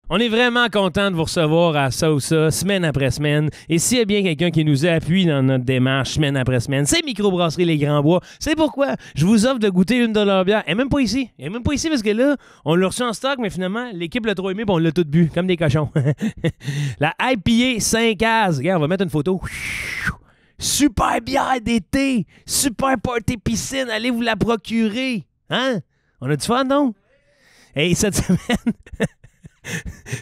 On est vraiment content de vous recevoir à ça ou ça, semaine après semaine. Et s'il y a bien quelqu'un qui nous appuie dans notre démarche semaine après semaine, c'est Microbrasserie Les Grands Bois. C'est pourquoi je vous offre de goûter une de leurs bières. Elle n'est même pas ici. Elle n'est même pas ici parce que là, on l'a reçu en stock, mais finalement, l'équipe l'a trop aimé et on l'a tout bu, comme des cochons. La IPA 5 as. Regarde, on va mettre une photo. Super bière d'été. Super party piscine. Allez vous la procurer. Hein? On a du fun, non? Et cette semaine...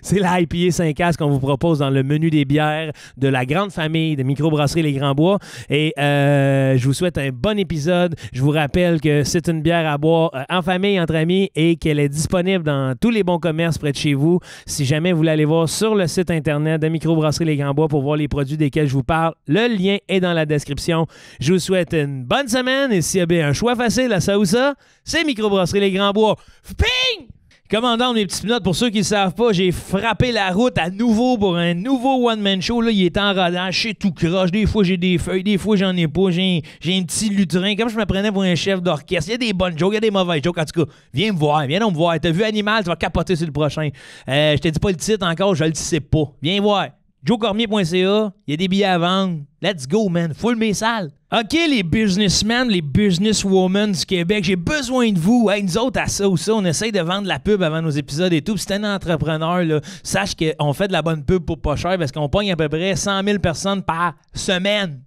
C'est la IPA 5 as qu'on vous propose dans le menu des bières de la grande famille de Microbrasserie Les Grands Bois. Et je vous souhaite un bon épisode. Je vous rappelle que c'est une bière à boire en famille, entre amis, et qu'elle est disponible dans tous les bons commerces près de chez vous. Si jamais vous voulez aller voir sur le site internet de Microbrasserie Les Grands Bois pour voir les produits desquels je vous parle, le lien est dans la description. Je vous souhaite une bonne semaine et s'il y a bien un choix facile à ça ou ça, c'est Microbrasserie Les Grands Bois. Ping! Commandant mes petites notes, pour ceux qui ne le savent pas, j'ai frappé la route à nouveau pour un nouveau one-man show. Là, il est en rodage, c'est tout croche. Des fois, j'ai des feuilles, des fois, j'en ai pas. J'ai un petit lutrin, comme je me prenais pour un chef d'orchestre. Il y a des bonnes jokes, il y a des mauvaises jokes. En tout cas, viens me voir, viens donc me voir. T'as vu Animal, tu vas capoter sur le prochain. Je te dis pas le titre encore, je le sais pas. Viens voir. joecormier.ca, il y a des billets à vendre. Let's go, man. Full mes salles. OK, les businessmen, les businesswomen du Québec, j'ai besoin de vous. Hey, nous autres, à ça ou ça, on essaye de vendre la pub avant nos épisodes et tout. Puis si t'es un entrepreneur, là, sache qu'on fait de la bonne pub pour pas cher parce qu'on pogne à peu près 100 000 personnes par semaine.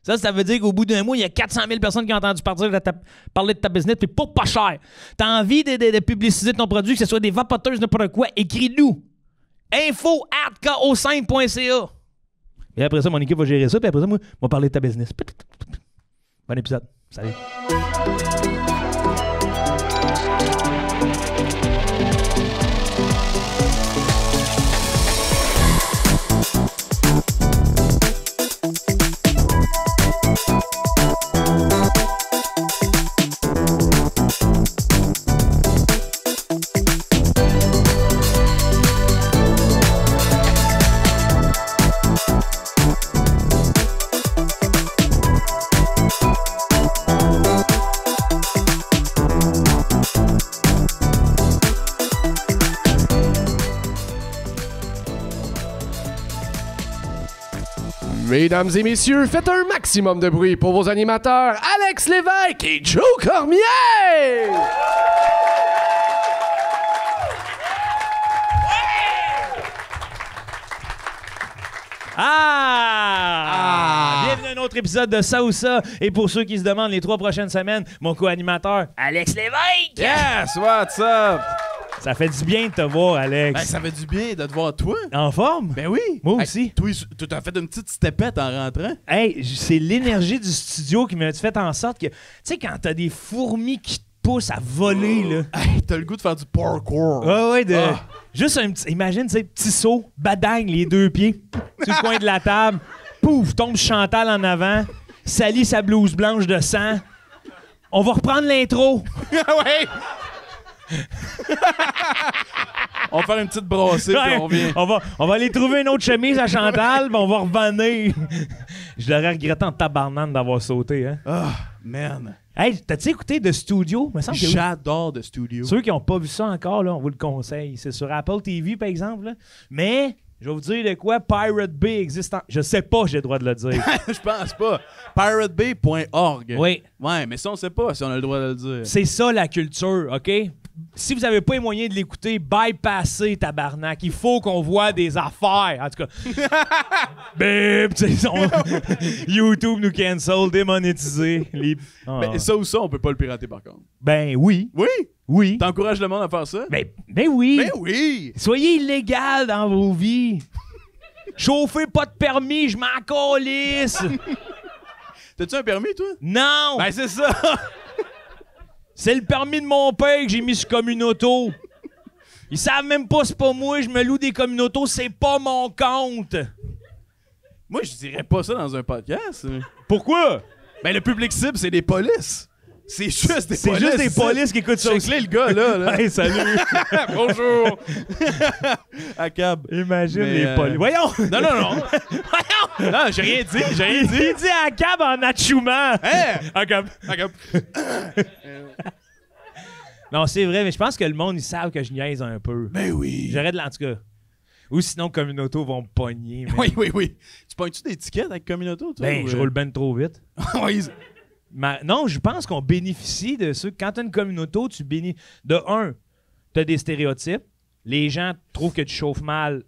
Ça veut dire qu'au bout d'un mois, il y a 400 000 personnes qui ont entendu parler de ta business, puis pour pas cher. T'as envie de publiciser ton produit, que ce soit des vapoteuses, n'importe quoi, écris-nous. info@ko5.ca. Et après ça, mon équipe va gérer ça, puis après ça, moi, on va parler de ta business. Bon épisode. Salut. Mesdames et messieurs, faites un maximum de bruit pour vos animateurs, Alex Lévesque et Joe Cormier! Bienvenue à un autre épisode de Ça ou Ça. Et pour ceux qui se demandent, les 3 prochaines semaines, mon co-animateur, Alex Lévesque! Yes, what's up? Ça fait du bien de te voir, Alex. Ben, ça fait du bien de te voir toi. En forme? Ben oui. Moi aussi. Toi, tu t'as fait une petite stepette en rentrant. Hey, c'est l'énergie du studio qui m'a fait en sorte que, tu sais, quand t'as des fourmis qui te poussent à voler, là. Hey, t'as le goût de faire du parkour. Juste un petit, imagine, tu sais, petit saut, badang, les 2 pieds, sur le coin de la table, pouf, tombe Chantal en avant, salit sa blouse blanche de sang. On va reprendre l'intro. Ouais. On va faire une petite brassée, puis on revient. On va aller trouver une autre chemise à Chantal, puis on va revenir. Je l'aurais regretté en tabarnane d'avoir sauté, hein. Ah, man. Hey, t'as-tu écouté The Studio? Me semble que J'adore The Studio. Ceux qui n'ont pas vu ça encore, là, on vous le conseille. C'est sur Apple TV, par exemple. Là. Mais, je vais vous dire de quoi, Pirate Bay existe en... Je sais pas, j'ai le droit de le dire. Je pense pas. piratebay.org. Oui. Ouais, mais ça, on sait pas si on a le droit de le dire. C'est ça, la culture, OK? Si vous n'avez pas les moyens de l'écouter, bypassez, tabarnak. Il faut qu'on voit des affaires. En tout cas, bip, YouTube nous cancel, démonétisé. Mais ça ou ça, on peut pas le pirater par contre. Ben oui. Oui? Oui. T'encourages le monde à faire ça? Ben oui. Ben oui! Soyez illégal dans vos vies. Chauffez pas de permis, je m'en calisse. T'as-tu un permis, toi? Non! Ben c'est ça! C'est le permis de mon père que j'ai mis sur Communauto. Ils savent même pas c'est pas moi, je me loue des Communautos, c'est pas mon compte. Moi, je dirais pas ça dans un podcast. Pourquoi? Ben le public cible, c'est des polices. C'est juste des polices. C'est juste des polices qui écoutent ça. Check-les, le gars, là. Hey, salut. Bonjour. À cab. Imagine Mais, les polices. Voyons. Non. Voyons. Non, j'ai rien dit. Il dit à cab en achouement. Hein? À cab. Non, c'est vrai, mais je pense que le monde, ils savent que je niaise un peu. Ben oui. J'arrête de... En tout cas, Ou sinon, Communauto vont me pogner. man. Oui. Tu pognes-tu des tickets avec Communauto, toi? Ben, je roule ben trop vite. Oui. Non, je pense qu'on bénéficie de ça. Quand t'as une Communauto, tu bénéficies. De un, t'as des stéréotypes. Les gens trouvent que tu chauffes mal.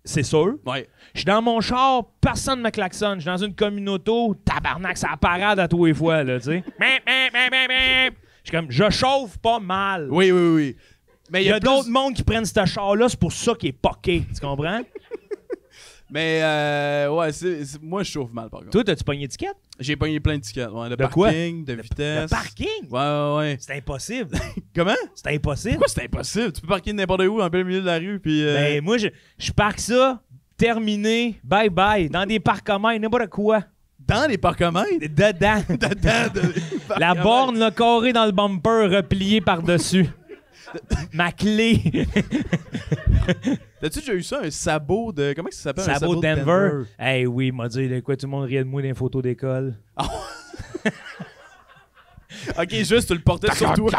C'est sûr. Ouais. Je suis dans mon char, personne me klaxonne. Je suis dans une Communauto, tabarnak, ça parade à tous les fois, là, tu sais. Je suis comme, je chauffe pas mal. Oui. Mais Il y a d'autres mondes qui prennent ce char-là, c'est pour ça qu'il est poqué. Tu comprends? Mais, ouais, moi, je chauffe mal, par contre. Toi, t'as-tu pogné d'étiquette? J'ai pogné plein de tickets. Ouais, de quoi? parking, de vitesse. Le parking? Ouais. C'est impossible. Comment? C'est impossible. Pourquoi c'est impossible? Tu peux parker n'importe où, en plein milieu de la rue, puis... Ben, moi, je parque ça, terminé, bye-bye, dans des parcs-communs, n'importe quoi. Dans les parcs-communs? Dedans. La borne. borne, le carré dans le bumper, replié par-dessus. Ma clé. T'as-tu déjà eu ça, un sabot de... Comment ça s'appelle? Sabot un sabot Denver. Hey, oui, m'a dit de quoi tout le monde riait de moi dans les photos d'école. Ok, juste, tu le portais sur toi.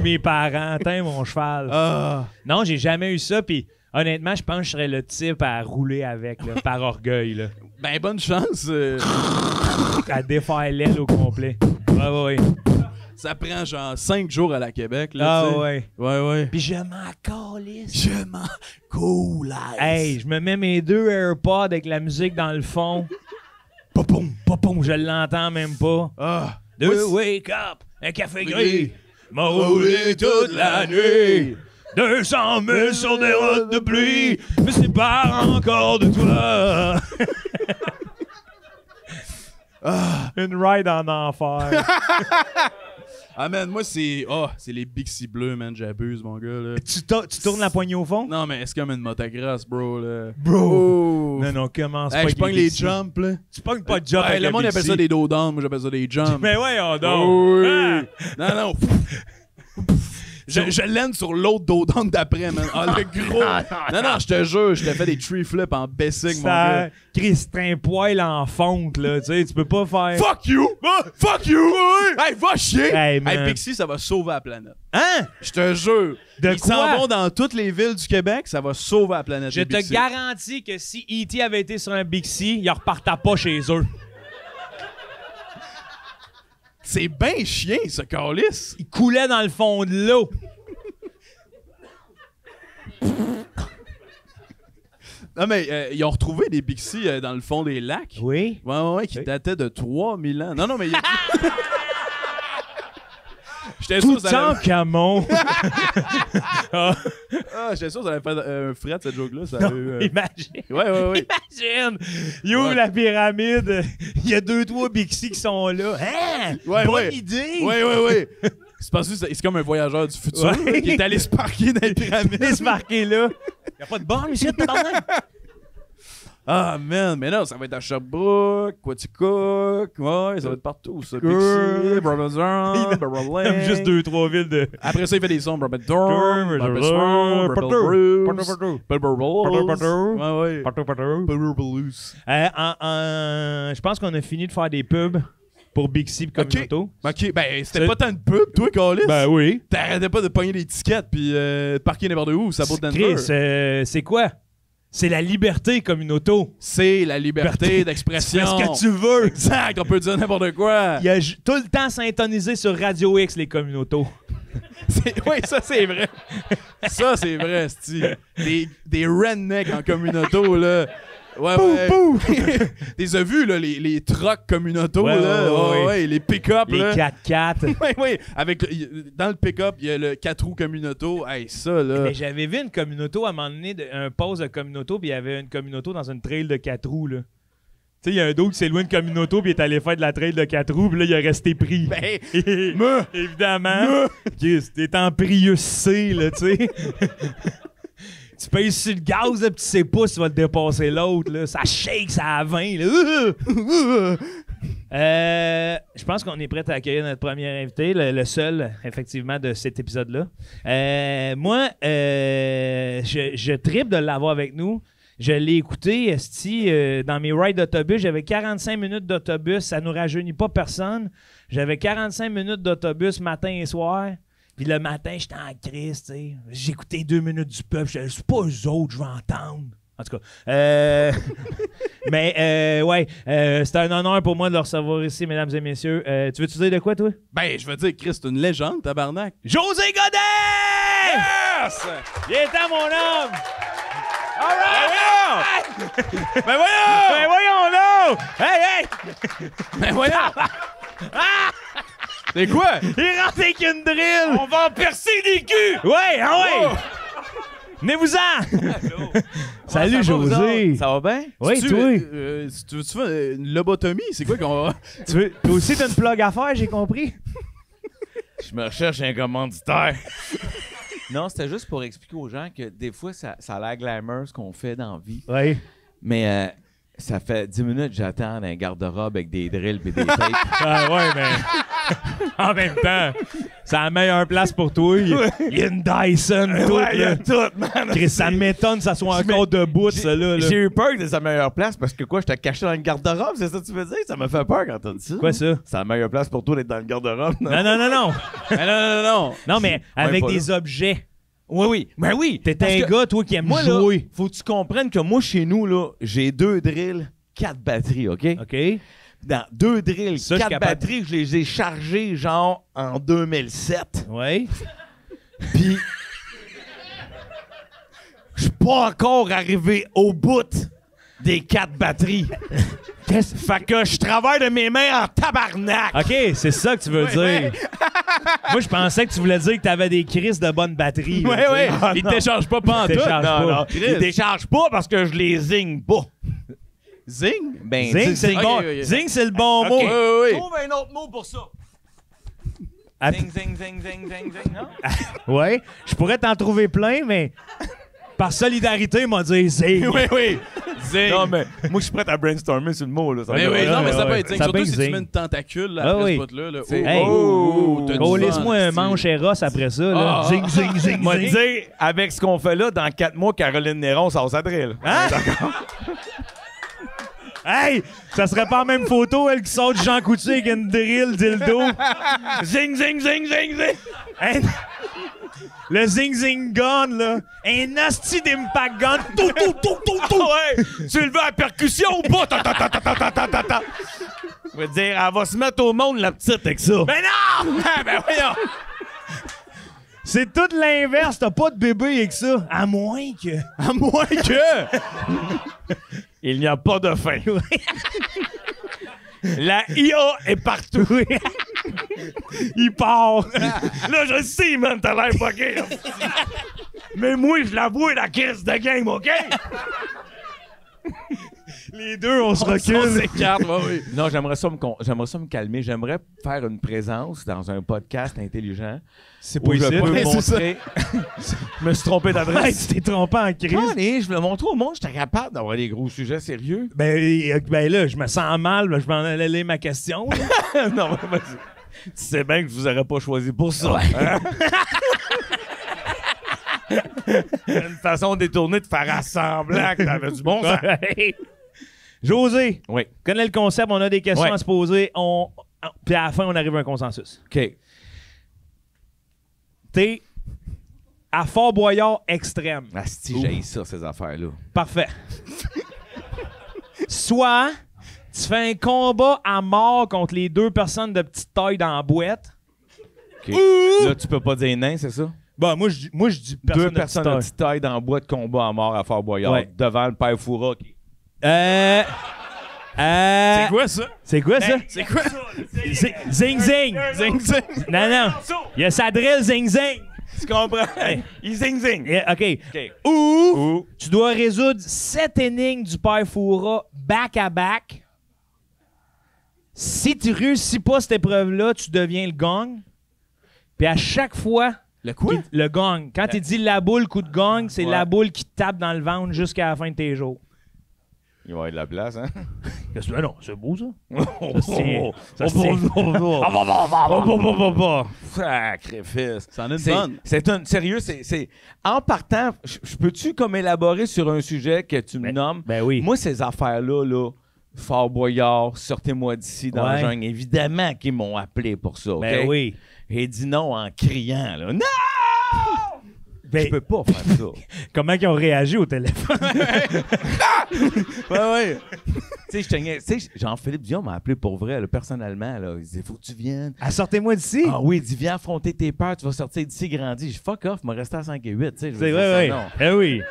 Mes parents, tiens mon cheval. Ah. Non, j'ai jamais eu ça, puis honnêtement, je pense que je serais le type à rouler avec, là, par orgueil. Là. Ben, bonne chance. À défaire l'aile au complet. Ouais. Ça prend genre 5 jours à la Québec, là, Ah tu sais. ouais. Ouais. Puis je m'en calisse. Je m'en coulisse. Hey, je me mets mes 2 AirPods avec la musique dans le fond. Popoum, je l'entends même pas. Ah. Wake up, un café gris, m'a roulé toute la nuit. 200 000 sur des routes de pluie, me sépare encore de toi. Une ride en enfer. Ah, man, moi, c'est les Bixi bleus, man. J'abuse, mon gars, là. Tu tournes la poignée au fond? Non, mais c'est comme une motocross, bro, là. Bro! Non, commence pas. Hey, je pogne les Bixi. jumps, là. Tu pognes pas de jump Hey, avec le monde Bixi. appelle ça des dos down, moi j'appelle ça des jumps. Mais ouais, on dort. Oh, oui. Ah! Non. Je l'aime sur l'autre dos down d'après, man. Ah, le gros. Non, je te jure, je te fais des tree flips en basic, mon gars. Chris, t'as un poil en fonte, là. Tu sais, tu peux pas faire. Fuck you! Fuck you! Hey, va chier! Hey, man. Pixie, ça va sauver la planète. Hein? Je te jure. De Ils quoi? s'en vont dans toutes les villes du Québec, ça va sauver la planète. Je les te Bixi. garantis que si E.T. avait été sur un Bixi, il repartait pas chez eux. C'est ben chien, ce calice. Il coulait dans le fond de l'eau. Non, mais ils ont retrouvé des Bixi dans le fond des lacs. Oui. Ouais, qui Oui. dataient de 3000 ans. Non, mais... J'étais Tout sûr que ça allait... Camon. j'étais sûr que ça allait faire un fret, cette joke-là. Ça a eu, Imagine. Ouais. Imagine. Il ouvre la pyramide. Il y a 2-3 Bixi qui sont là. Hein? Bonne idée. Ouais. C'est parce que c'est comme un voyageur du futur Ouais. là, qui est allé se parquer dans les pyramides. Il se marquer là. Il n'y a pas de borne ici, tabarnak. Ah, man, mais non, ça va être à Sherbrooke, Quaticook, ouais, ça va être partout, ça. Pixie, Il Brabazon, Barrelin. Juste 2-3 villes de... Après ça, il fait des sons, Brabadorn, Brabazon, Brababruce, Brababruce. Ouais. Brababruce. Je pense qu'on a fini de faire des pubs pour Bixi et Communauto. Ok, ben, c'était pas tant de pub, toi, Calis. Ben oui. T'arrêtais pas de pogner des tickets puis de parquer n'importe où, ça vaut Denver. Chris, c'est quoi? C'est la liberté, Communauto. C'est la liberté d'expression. C'est ce que tu veux. Exact, on peut dire n'importe quoi. Il y a tout le temps syntonisé sur Radio X, les Communautos. Oui, ça, c'est vrai. Ça, c'est vrai, c'ti. Des rednecks en communauto, là. Ouais. T'es as vu, là, les trucks communauto, Ouais, là. ouais. Les pick-up, Les là. 4x4. Oui. Dans le pick-up, il y a le 4 roues communauto. Hey, ça, là. Mais j'avais vu une Communauto à un moment donné, un pause de Communauto, puis il y avait une Communauto dans une trail de 4 roues, là. Tu sais, il y a un dos qui s'est loin de Communauto, puis il est allé faire de la trail de 4 roues, puis là, il est resté pris. Ben, Évidemment. Chris, t'es en Prius C, là, tu sais. Tu payes sur le gaz, là, pis tu sais pas si tu vas te dépasser l'autre, là. Ça shake, ça a 20, là. Je pense qu'on est prêt à accueillir notre premier invité, le seul, effectivement, de cet épisode-là. Moi, je tripe de l'avoir avec nous. Je l'ai écouté, dans mes rides d'autobus. J'avais 45 minutes d'autobus. Ça nous rajeunit pas personne. J'avais 45 minutes d'autobus matin et soir. Puis le matin, j'étais en crise, tu sais. J'écoutais 2 minutes du peuple. Je disais, c'est pas eux autres, je vais entendre. En tout cas. Mais, c'était un honneur pour moi de le recevoir ici, mesdames et messieurs. Tu veux-tu dire de quoi, toi? Ben, je veux dire, Chris, c'est une légende, tabarnak. José Godet! Yes! Il est temps, mon homme! All right! Ben voyons! Ben voyons, là! Hey! Ben voyons! C'est quoi? Il rentre avec une drill! On va en percer des culs! Ouais, ah ouais! Oh! Venez-vous-en! Salut, Ça va, José! Ça va bien? Oui, Si toi! tu veux faire une lobotomie? C'est quoi qu'on va... Toi aussi, t'as une plug à faire, j'ai compris? Je me recherche un commanditaire. Non, c'était juste pour expliquer aux gens que des fois, ça a l'air glamour ce qu'on fait dans la vie. Oui. Mais ça fait 10 minutes que j'attends dans un garde-robe avec des drills et des tapes. Ah ouais, mais en même temps, c'est la meilleure place pour toi. Il y a une Dyson, tout. Ouais, il y a là. tout, man. Chris, ça m'étonne que ça soit encore debout, ça, là. J'ai eu peur de sa meilleure place parce que quoi, j'étais caché dans une garde-robe, c'est ça que tu veux dire? Ça m'a fait peur quand t'as dit ça. Quoi, ça? C'est la meilleure place pour toi d'être dans le garde-robe. Non, non, non, non. non. Non, mais avec pas des objets. Oui, oui. Ben oui. T'es parce un que gars, toi, qui aime moi, là, jouer. faut que tu comprennes que moi, chez nous, là, j'ai 2 drills, 4 batteries, OK? OK? Dans 2 drills, Ça, je suis 4 capable. batteries, je les ai chargées, genre, en 2007. Oui. Puis, je suis pas encore arrivé au bout des 4 batteries. Fait que je travaille de mes mains en tabarnak. OK, c'est ça que tu veux dire. Moi, je pensais que tu voulais dire que t'avais des crises de bonne batterie. là, Ouais, tu sais. ouais. Il te décharge pas pantoute. Décharge Non, pas. non. Ils déchargent pas parce que je les zigne pas. Zing? Ben, Zing, c'est le Ok, bon, ok, ok. zing, c'est le bon mot. Oui. Trouve un autre mot pour ça. Ah, Zing, zing, zing, zing, zing, zing, non? Ouais, je pourrais t'en trouver plein, mais par solidarité, il m'a dit zing. Oui. Zing. Non, mais moi, je suis prêt à brainstormer sur le mot. Là. Ça Mais va. oui, non, mais ça ouais. peut être zing. Ça peut Surtout être si tu zing. mets une tentacule là, Ah après oui. ce bout-là. Là. C'est- Hey. t'as du Oh, laisse-moi fun, un esti. manche Eros après ça. Là. Ah. Zing, zing, zing, Moi, zing. dire, avec ce qu'on fait là, dans 4 mois, Caroline Néron sort sa drill. Hein? Hey! Ça serait pas la même photo, elle qui sort de Jean Coutu avec une drill dildo. Zing, zing, zing, zing, zing. Hein? Le zing, zing gun, là. Un asti d'impact gun. Tout, tout, tout, tout, tout. Ouais! Tu le veux à percussion ou pas? Ta, ta, ta, ta, ta, ta, ta, ta, ta. Je veux dire, elle va se mettre au monde, la petite, avec ça. Ben non! ben voyons! C'est tout l'inverse. T'as pas de bébé avec ça. À moins que... À moins que... Il n'y a pas de fin. La IA est partout. Il part. Là, je sais, man, t'as l'air fucké. Mais moi, je l'avoue, la caisse de game, OK? Les deux, on se On recule. s'écarte, oui. Non, j'aimerais ça me calmer. J'aimerais faire une présence dans un podcast intelligent. C'est Où je ici. peux Ouais, c'est montrer... Je me suis trompé Hey, d'adresse. tu t'es trompé en crise. Allez, je voulais montrer au monde que j'étais capable d'avoir des gros sujets sérieux. Ben là, je me sens mal. Je m'en allais lire ma question. là. Non, mais tu sais bien que je vous aurais pas choisi pour ça. Hein? Une façon détournée de faire semblant que t'avais du bon sens. Ouais. José, Oui. connais le concept, on a des questions Ouais. à se poser, puis à la fin, on arrive à un consensus. OK. T'es à Fort Boyard extrême. Asti, j'ai ça, ces affaires-là. Parfait. Soit tu fais un combat à mort contre les 2 personnes de petite taille dans la boîte. OK. Là, tu peux pas dire nain, c'est ça? Bon, moi, je dis 2 personne personnes de de petite petite taille dans le bois de combat à mort à Fort Boyard, Ouais. devant le père Foura. taille. C'est quoi ça? C'est quoi ça? C'est quoi? Zing zing! Zing, zing. Non, non. Il y a sa drill zing zing. Tu comprends? Il zing-zing. Yeah, OK. OK. Ou tu dois résoudre 7 énigmes du père Foura back-à-back. Si tu réussis pas cette épreuve-là, tu deviens le gong. Puis à chaque fois, Le quoi? le gong. Quand tu dis la boule, coup de gong, c'est Ouais. la boule qui te tape dans le ventre jusqu'à la fin de tes jours. Il va y avoir de la place, hein? Qu'est-ce que non, c'est beau ça? Sacrifice. Ça en a une C'est- bonne. C'est un sérieux, c'est en partant, je peux-tu comme élaborer sur un sujet que tu me nommes? Ben oui. Moi, ces affaires-là, là, Fort Boyard, sortez-moi d'ici dans Ouais. la jungle, évidemment qu'ils m'ont appelé pour ça, OK? Ben oui. J'ai dit non en criant, là. Non! Ben, Je peux pas faire ça. comment ils ont réagi au téléphone? Ouais. Tu sais, Jean-Philippe Dion m'a appelé pour vrai, là, personnellement. Là. Il disait, faut que tu viennes. Ah, sortez-moi d'ici. Ah oui, il dit, viens affronter tes peurs, tu vas sortir d'ici grandi. Je fuck off, m'a resté à 5 et 8. Tu sais, je veux C'est dire ça, vrai, non. Eh oui.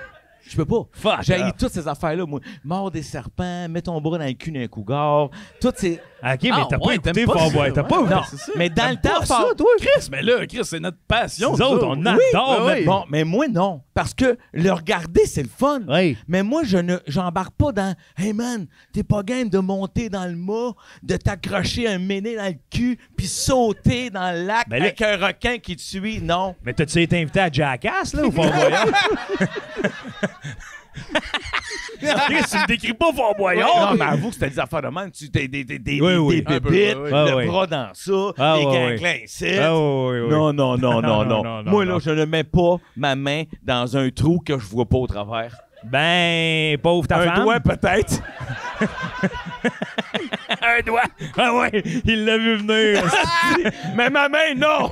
Je peux pas. Fuck J'ai off. toutes ces affaires-là, moi. Mort des serpents, mets ton bras dans le cul d'un cougar. Toutes ces. OK, mais Ah, t'as pas ouais, écouté t'aimes pas Fort ça, Boyard. T'as ouais. pas Non, c'est ça. mais dans le temps, ça, toi. Chris, mais là, Chris, c'est notre passion. Nous autres, on a. adore. oui. Bon, mais moi, non. Parce que le regarder, c'est le fun. Oui. Mais moi, j'embarque pas dans « Hey man, t'es pas game de monter dans le mât, de t'accrocher un méné dans le cul, puis sauter dans le lac Ben là- avec un requin qui te suit. » Non. Mais t'as-tu été invité à Jackass, là, ou Fort Boyard? Chris, tu me décris pas Fort Boyard. Non, mais avoue que c'était des affaires de même. Tu des Oui. Un peu, bébites, oui. Ah, le oui. bras dans ça, Ah, les oui, ganglins ici. Ah, oui. Non. non, Moi, non. là, je ne mets pas ma main dans un trou que je vois pas au travers. Ben, pauvre ta Un femme. doigt, peut-être. Un doigt. Ah ouais, il l'a vu venir. Mais ma main, non!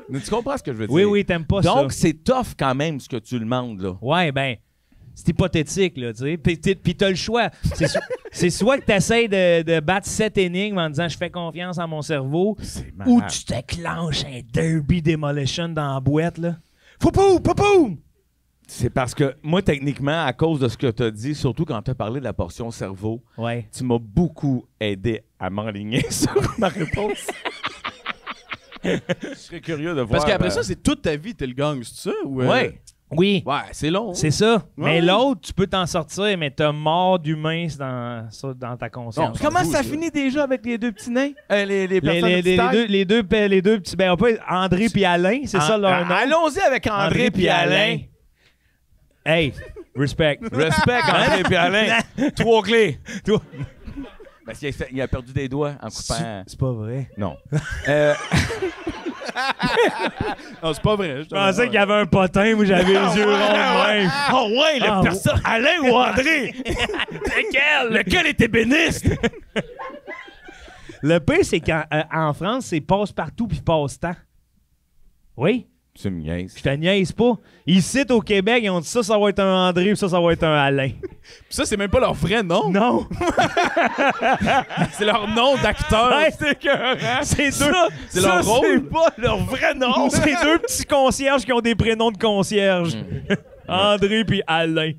Mais tu comprends ce que je veux dire? Oui, t'aimes pas ça. Donc, c'est tough quand même ce que tu demandes, là. Ouais, ben, c'est hypothétique, là, tu sais. Puis t'as le choix. C'est soit que t'essayes de battre 7 énigmes en disant « Je fais confiance en mon cerveau » ou tu t'éclenches un derby demolition dans la boîte, là. Foupou, poupou! C'est parce que moi, techniquement, à cause de ce que tu as dit, surtout quand tu as parlé de la portion cerveau, Ouais. tu m'as beaucoup aidé à m'enligner sur ma réponse. Je serais curieux de voir. Parce qu'après ça, c'est toute ta vie, t'es le gang, c'est ça? Ou, Ouais. Oui, Ouais, c'est long. c'est ça. Mais Ouais. l'autre, tu peux t'en sortir, mais t'as mort d'humain dans ta conscience. Comment Vous, ça ça. finit déjà avec les deux petits nains? Les Les, personnes les- de petite taille? les deux petits... Ben, on peut... André puis Alain, c'est ça leur nom? Allons-y avec André puis Alain. Hey, respect. Respect, André puis Alain. 3 clés. Toi. Parce qu'il a perdu des doigts en coupant. C'est pas vrai. Non. Non, c'est pas vrai. Je pensais qu'il y avait un potin, moi j'avais les yeux ronds de même. Oh ouais, Ah, personne. Alain ou André? Lequel? Lequel est ébéniste? Le pire, c'est qu'en France, c'est passe-partout puis passe-temps. Oui? Tu me niaises. Je te niaise pas. Ici, au Québec, ils ont dit ça va être un André puis ça va être un Alain. Puis ça, c'est même pas leur vrai nom. Non! C'est leur nom d'acteur. Ouais, c'est écœurant. C'est deux. c'est leur rôle. C'est pas leur vrai nom. C'est deux petits concierges qui ont des prénoms de concierges. André puis Alain.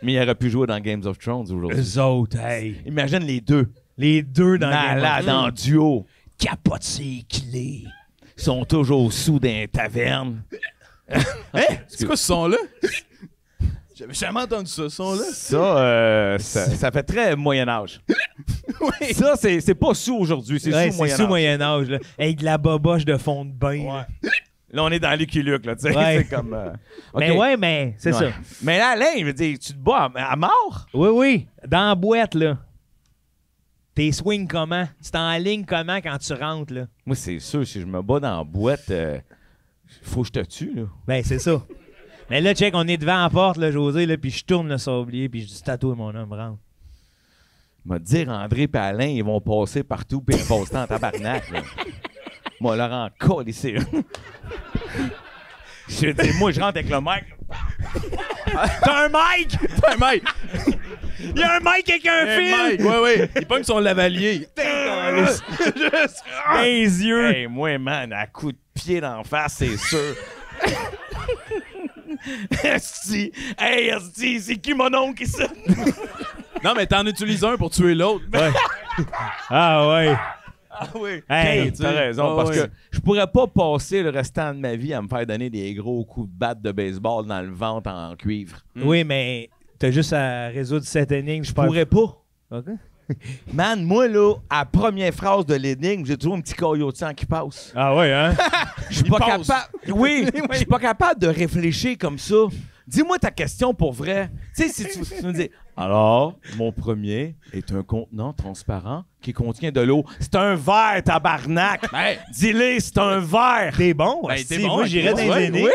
Mais il aurait pu jouer dans Games of Thrones aujourd'hui. Eux autres, hey. Imagine les deux. Les deux dans Malades Game of en duo. capote ses clés. Ils sont toujours sous dans taverne. Hein? C'est quoi ce son-là? J'avais jamais entendu ça, ce son-là. Ça fait très Moyen-Âge. Oui. Ça, c'est pas sous aujourd'hui, c'est Ouais, sous c'est Moyen-Âge. sous Moyen-Âge, là. Avec de la boboche de fond de bain. là. Là, on est dans Lucky Luke, là, tu sais. Ouais. C'est comme... OK. Mais ouais, mais c'est Ouais. ça. Mais là, Alain, je veux dire, tu te bats à mort? Oui. Dans la boîte, là. T'es swing comment? Tu t'enlignes comment quand tu rentres, là? Moi, c'est sûr, si je me bats dans la boîte, faut que je te tue, là. Ben, c'est ça. Mais là, check, on est devant la porte, là, José, là, puis je tourne le sablier, puis je dis, tatoué, mon homme, rentre. M'a dire André et Alain, ils vont passer partout puis ils passent en tabarnak. Là. Moi, leur en colle ici. Je dis, moi, je rentre avec le mic. T'as un mic? Hey, Mike! Il y a un mic avec un Hey, fil! Mike! Ouais. Il pogne son lavalier. Dans les yeux! Hey, moi, man, à coup de pied d'en face, c'est sûr. Esti. Hey, Esti, c'est qui mon oncle ici? Non, mais t'en utilises un pour tuer l'autre. Ouais. Ah ouais. Ah oui. Hey, Hey, t'as raison, ah parce ouais. que je pourrais pas passer le restant de ma vie à me faire donner des gros coups de batte de baseball dans le ventre en cuivre. Oui, mais t'as juste à résoudre cette énigme. Je pourrais pas. OK. Man, moi, là, à la première phrase de l'énigme, j'ai toujours un petit caillot de sang qui passe. Ah ouais, hein? Je suis pas passe. capable. Oui, je suis pas capable de réfléchir comme ça. Dis-moi ta question pour vrai. Tu sais, si tu me dis, alors, mon premier est un contenant transparent qui contient de l'eau. C'est un verre, tabarnak. Ben, Dis-le, c'est un verre. T'es bon? Ben, asti. t'es bon, Moi, j'irais ok. dans les énigmes.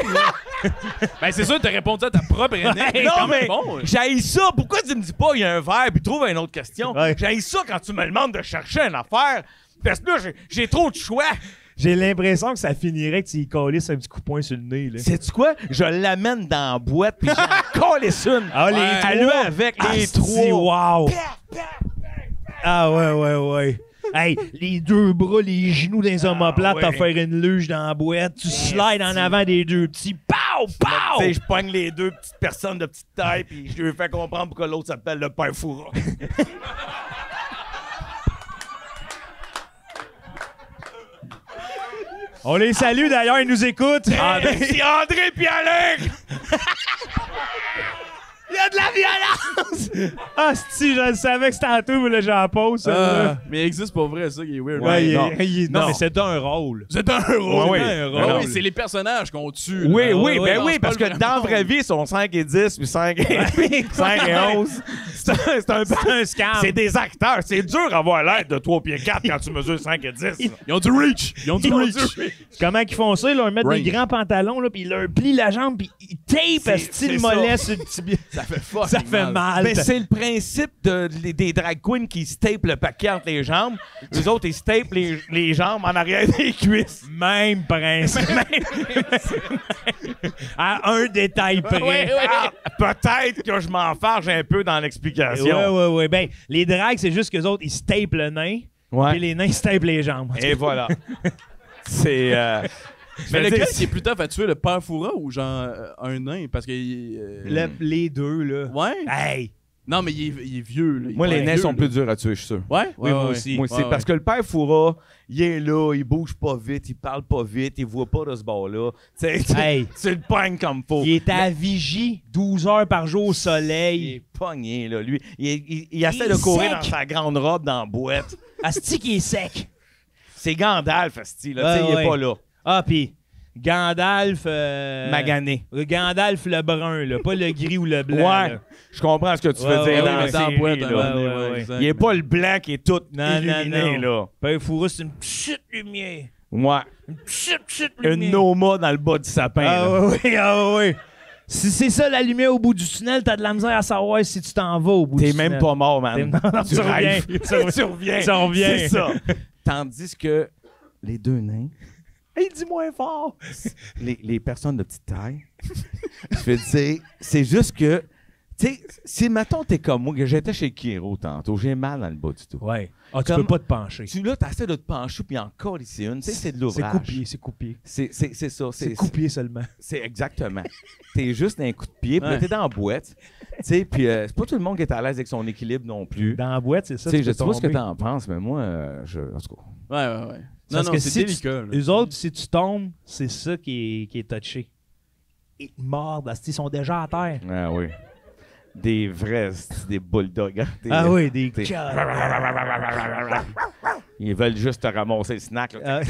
ben c'est sûr, t'as répondu à ta propre énigme. Non, Quand même mais bon. j'haïs ça. Pourquoi tu me dis pas il y a un verre puis trouve une autre question? Ouais. J'haïs ça quand tu me demandes de chercher une affaire. Parce que là, j'ai trop de choix. J'ai l'impression que ça finirait que tu y calisses un petit coup de poing sur le nez. Là. Sais-tu quoi? Je l'amène dans la boîte, puis j'en calisse une. Ah, les À trois. lui avec les Asti, trois. wow. Ah ouais. Hey, les deux bras, les genoux dans les omoplates, ouais. t'as faire une luge dans la boîte, tu slides en avant des deux petits. Pow! Tu Pow! sais, je pogne les deux petites personnes de petite taille, puis je lui fais comprendre pourquoi l'autre s'appelle le père Foura. On les salue d'ailleurs, ils nous écoutent. C'est André puis Alain! Il y a de la violence! Ah, si, je le savais que c'était en tout, mais là, j'en pose. Mais il existe pas vrai, ça qui est weird. Ouais, non. Non, mais c'est un rôle. C'est un rôle. Ouais, C'est un ouais. rôle. Non. Oui, c'est les personnages qu'on tue. Oui, là. oui, ben non, oui, c'est parce pas que le dans la vrai vraie monde. vie, ils sont 5 et 10, puis 5 et 11. C'est un scam. C'est des acteurs. C'est dur d'avoir l'air de 3 pieds 4 quand tu mesures 5 et 10. Ils ont du reach. Ils ont du reach. Comment ils font ça? Ils leur mettent Range. des grands pantalons, là, puis ils leur plient la jambe, puis ils tapent C'est le ça. mollet sur le tibia. Ça fait fucking Ça fait mal. Ben, c'est le principe des drag queens qui se tapent le paquet entre les jambes. Les autres, ils se tapent les jambes en arrière des cuisses. Même principe. À un détail près. Ah, peut-être que je m'enfarge un peu dans l'explication. Ouais. Ben, les drags, c'est juste qu'eux autres, ils se tapent le nain, Ouais. puis les nains se tapent les jambes. Et voilà. C'est... Mais je veux lequel dire, qui est plus tough à tuer, le père Foura ou genre un nain? Parce que. Les deux, là. Ouais? Hey! Non, mais il est vieux. Là. moi, les nains vieux, sont là. plus durs à tuer, je suis sûr. Ouais? Oui, moi aussi. Moi aussi, Ouais, parce ouais. que le père Foura, il est là, il bouge pas vite, il parle pas vite, il voit pas de ce bord-là. Tu sais, Hey! tu le pognes comme faut. Il est à vigie 12 heures par jour au Il soleil. est pogné, là, lui. Il essaie Il de est courir sec. dans sa grande robe dans la boîte. Asti qui est sec. C'est Gandalf, asti, là. Tu sais, Ouais, il ouais. est pas là. Ah, pis Gandalf... Magané. Gandalf le brun, là, pas le gris ou le blanc. Ouais, là. je comprends ce que tu veux Ouais, dire ouais, dans ouais, la dans la série, boîte, là. ouais. exact. Il est pas le blanc qui est tout Non, illuminé, là. Père Foura, c'est une petite lumière. Ouais. Une petite lumière. Une Noma dans le bas du sapin, là. Ah ouais. Si c'est ça la lumière au bout du tunnel, t'as de la misère à savoir si tu t'en vas au bout du T'es tunnel. même pas mort, man. Tu reviens. Tu reviens. Tu reviens. C'est ça. Tandis que les deux nains, Il dit moins fort. les personnes de petite taille, je veux dire, c'est juste que, tu sais, si, mettons, t'es comme moi, que j'étais chez Kiro tantôt, j'ai mal dans le bas du tout. Ouais. Ah, tu Comme- peux pas te pencher. Tu là, t'essaies de te pencher, puis encore ici une, tu sais, c'est de l'ouvrage. C'est coupé. C'est ça. C'est coupé seulement. C'est exactement. T'es juste d'un coup de pied, puis là, Ouais. t'es dans la boîte. Tu sais, puis c'est pas tout le monde qui est à l'aise avec son équilibre non plus. Dans la boîte, c'est ça. Tu sais, tu je peux sais pas ce que tomber. t'en penses, mais moi, en tout cas. Ouais. Non, Parce non, que c'est si délicat. là. Eux autres, si tu tombes, c'est ça qui est touché. Ils te mordent, asti, ils sont déjà à terre. Ah oui. Des vrais, des bulldogs. Hein, Oui, des t'es- chats. Ils veulent juste te ramasser le snack. Là.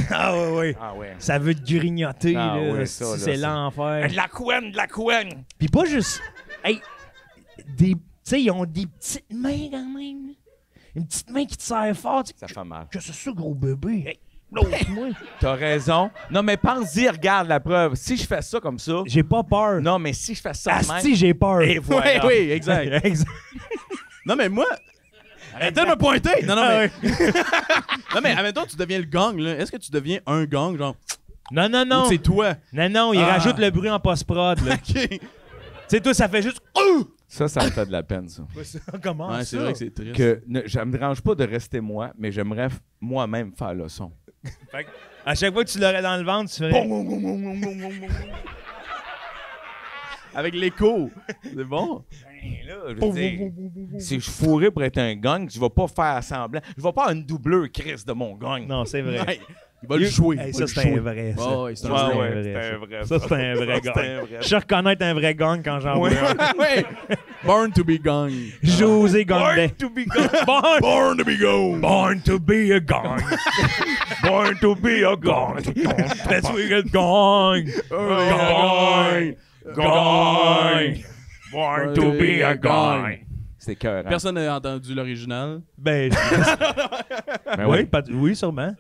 Oui. Ah ouais. Ça veut te grignoter, Ah là. ouais, Si ça, là, c'est ça. l'enfer. De la couenne! Puis pas juste. Hey, tu sais, ils ont des petites mains quand même. Là. Une petite main qui te serre fort. Tu sais, Ça fait mal. que c'est ça, gros bébé. Hey, l'autre-moi. T'as raison. Non, mais pense-y, regarde la preuve. Si je fais ça comme ça. J'ai pas peur. Non, mais si je fais ça de même. Asti, j'ai peur. Et voilà. Oui, exact. Non, mais moi. Arrêtez de me pointer! Non, mais. Non, mais admettons, tu deviens le gang, là. Est-ce que tu deviens un gang, genre. Non, non, Ou non. c'est toi? Non, il Ah. rajoute le bruit en post-prod. là. Ok. Tu sais, toi, ça fait juste. Ça me fait de la peine, ça. Comment Ouais, ça? c'est vrai que c'est triste. Que ça me dérange pas de rester moi, mais j'aimerais moi-même faire le son. À chaque fois que tu l'aurais dans le ventre, tu ferais. Avec l'écho. C'est bon? Là, je veux dire, si je fourrais pour être un gang, je vais pas faire semblant. Je vais pas avoir une doubleur Chris de mon gang. Non, c'est vrai. Ouais. Il va le jouer. Hey, il va ça, le c'est jouer. un vrai. Ça. Ouais, c'est un Ça, vrai. c'est un vrai. Ça, c'est un vrai C'est gang. un vrai. Je sais reconnaître un vrai gang quand j'en vois un. Ouais. Born to be gang. José Gandé. to be gang. Born to be gang. Born to be a gang. Born to be a gang. Let's we get gang. Gang. Gang. Born to be a gang. C'est cœur. Personne n'a entendu l'original. Ben, Ben oui, oui. oui, sûrement.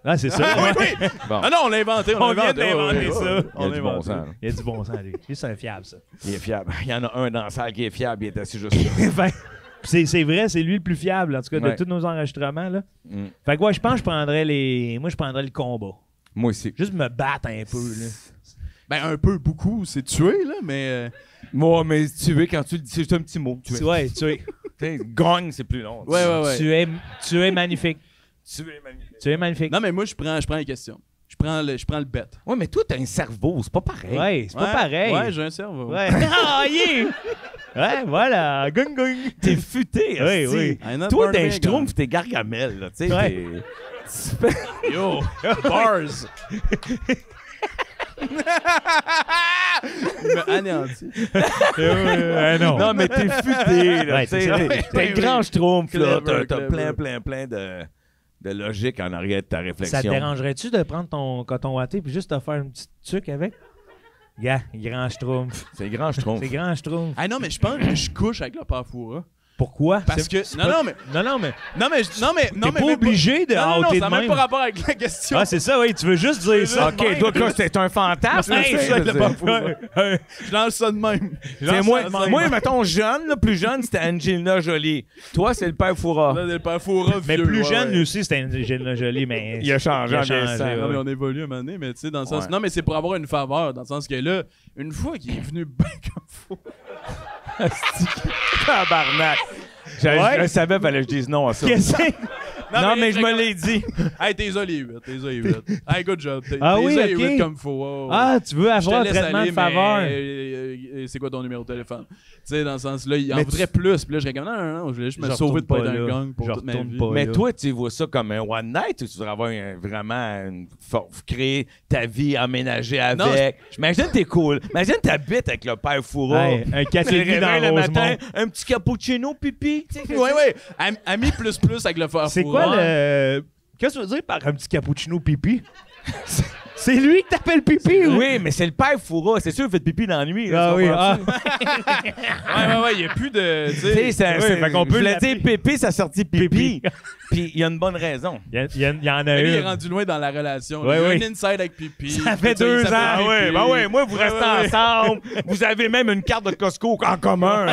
Ah, c'est ça. Oui, oui. Bon. Ah non, on l'a inventé. On l'a vient d'inventer ça. Il y a On du l'a bon inventé. sens, là. Il y a du bon sens, lui. Lui, c'est un fiable, ça. Il est fiable. Il y en a un dans la salle qui est fiable, il est assis juste là. Fait- c'est vrai, c'est lui le plus fiable, en tout cas, de Ouais. tous nos enregistrements. Là. Mm. Fait que, ouais, je pense que je prendrais les. Moi, je prendrais le combat. Moi aussi. Juste me battre un peu, là. Ben, un peu, beaucoup, c'est tuer, là, mais... Moi, mais tuer, quand tu le dis, c'est juste un petit mot. Tuer. Ouais, tu es. Gagne, c'est plus long. Ouais. Tu es magnifique. Tu es magnifique. Non, mais moi, je prends les questions. Je prends le bet. Ouais, mais toi, t'as un cerveau, c'est pas pareil. Ouais, c'est pas pareil. Ouais, j'ai un cerveau. Ouais. Ah, yeah! Ouais, voilà. Gung, gung. T'es futé, Oui, hostie. oui. I'm not Toi, born t'es un again. schtroumpf, t'es Gargamel, là, tu sais. Ouais. t'es- Yo, bars. Il m'a anéanti. Non. Non, mais t'es futé, là, Ouais, tu sais. c'est ça. T'es un grand schtroumpf, là. Clever, T'as clever. plein de logique en arrière de ta réflexion. Ça te dérangerait-tu de prendre ton coton watté puis juste te faire une petite truc avec? Gars, grand schtroumpf. C'est grand schtroumpf. C'est grand schtroumpf. Ah non, mais je pense que je couche avec le Parfoura. Pourquoi? Parce que... Non, mais... T'es pas obligé de Non, hâter ça de n'a même même. pas rapport avec la question. Ah, c'est ça, oui. Tu veux juste dire ça. OK, toi, quoi, c'est un fantasme? Hey, tu sais, ça, je veux le dire. Parfoura. Je lance ça de même. C'est moi, mettons, jeune, là, plus jeune, c'était Angelina Jolie. Toi, c'est le père Foura. Là, le Parfoura Mais vieux, plus ouais, jeune, ouais. lui aussi, c'était une jolie, mais... Il a changé en vieillissant. ouais. Non, mais on évolue un moment donné, mais tu sais, dans le sens... Ouais. Non, mais c'est pour avoir une faveur, dans le sens que là, une fois qu'il est venu bien comme faut... Tabarnak. Je savais, fallait que je dise non à ça. Qu'est-ce que c'est? Non, mais je me l'ai dit. Hey, t'es ça les 8, t'es ça les 8. Hey, good job. T'es Ah ça oui, les ok. 8 comme faut. Oh, Ah, tu veux je te avoir un laisse traitement aller, de faveur. mais, c'est quoi ton numéro de téléphone? Tu sais, dans le sens là, il en Mais voudrait plus. Puis là, je serais comme, non, je voulais juste me Je sauver de pas être retourne un pas là. gang pour Je toute ma retourne vie. pas. Mais là. toi, tu vois ça comme un one night ou tu voudrais avoir vraiment créer ta vie, emménager avec? Non, Imagine t'es cool. Imagine t'habites avec le père Foura. Hey, un Tu café te de nuit dans réveilles le matin, Rosemont. un petit cappuccino pipi. tu sais, Ouais. Ami plus avec le fer C'est fourrant. quoi le... Qu'est-ce que tu veux dire par un petit cappuccino pipi? C'est lui que t'appelles pipi, ou? Oui, mais c'est le père Foura. C'est sûr qu'il fait pipi dans la nuit. là, Ah tu oui, comprends-tu? Ouais, il n'y a plus de. Tu sais, fait qu'on peut je voulais l'appeler. dire pipi, ça sortit pipi. Puis il y a une bonne raison. Il y en a Lui, il est une. rendu loin dans la relation. Ouais, il y a ouais. un inside avec Pipi. Ça fait Tout 2 il s'appelle ans. Pipi. Moi, vous restez ouais. ensemble. Vous avez même une carte de Costco en commun.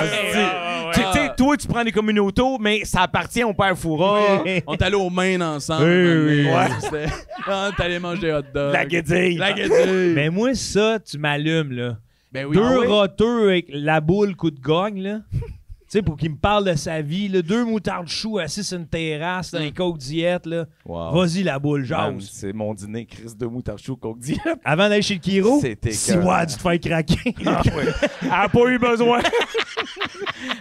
Tu sais, toi, tu prends des communautos, mais ça appartient au père Foura. On est allés aux mains ensemble. Oui. Ouais. On est allés manger des hot dogs. La guédille. La guédille. Mais moi, ça, tu m'allumes, là. Ben oui. Deux Ah oui. roteux avec la boule coup de gagne, là. Tu sais, pour qu'il me parle de sa vie, là. 2 moutardes choux assis sur une terrasse, dans un coke diète, là. Wow. Vas-y, la boule, Man, jase. c'est mon dîner, Chris de moutarde chaud coke diète. Avant d'aller chez le Kiro, C'était si écœurant. ouais, tu te fais craquer. Ah, ouais. Elle n'a pas eu besoin.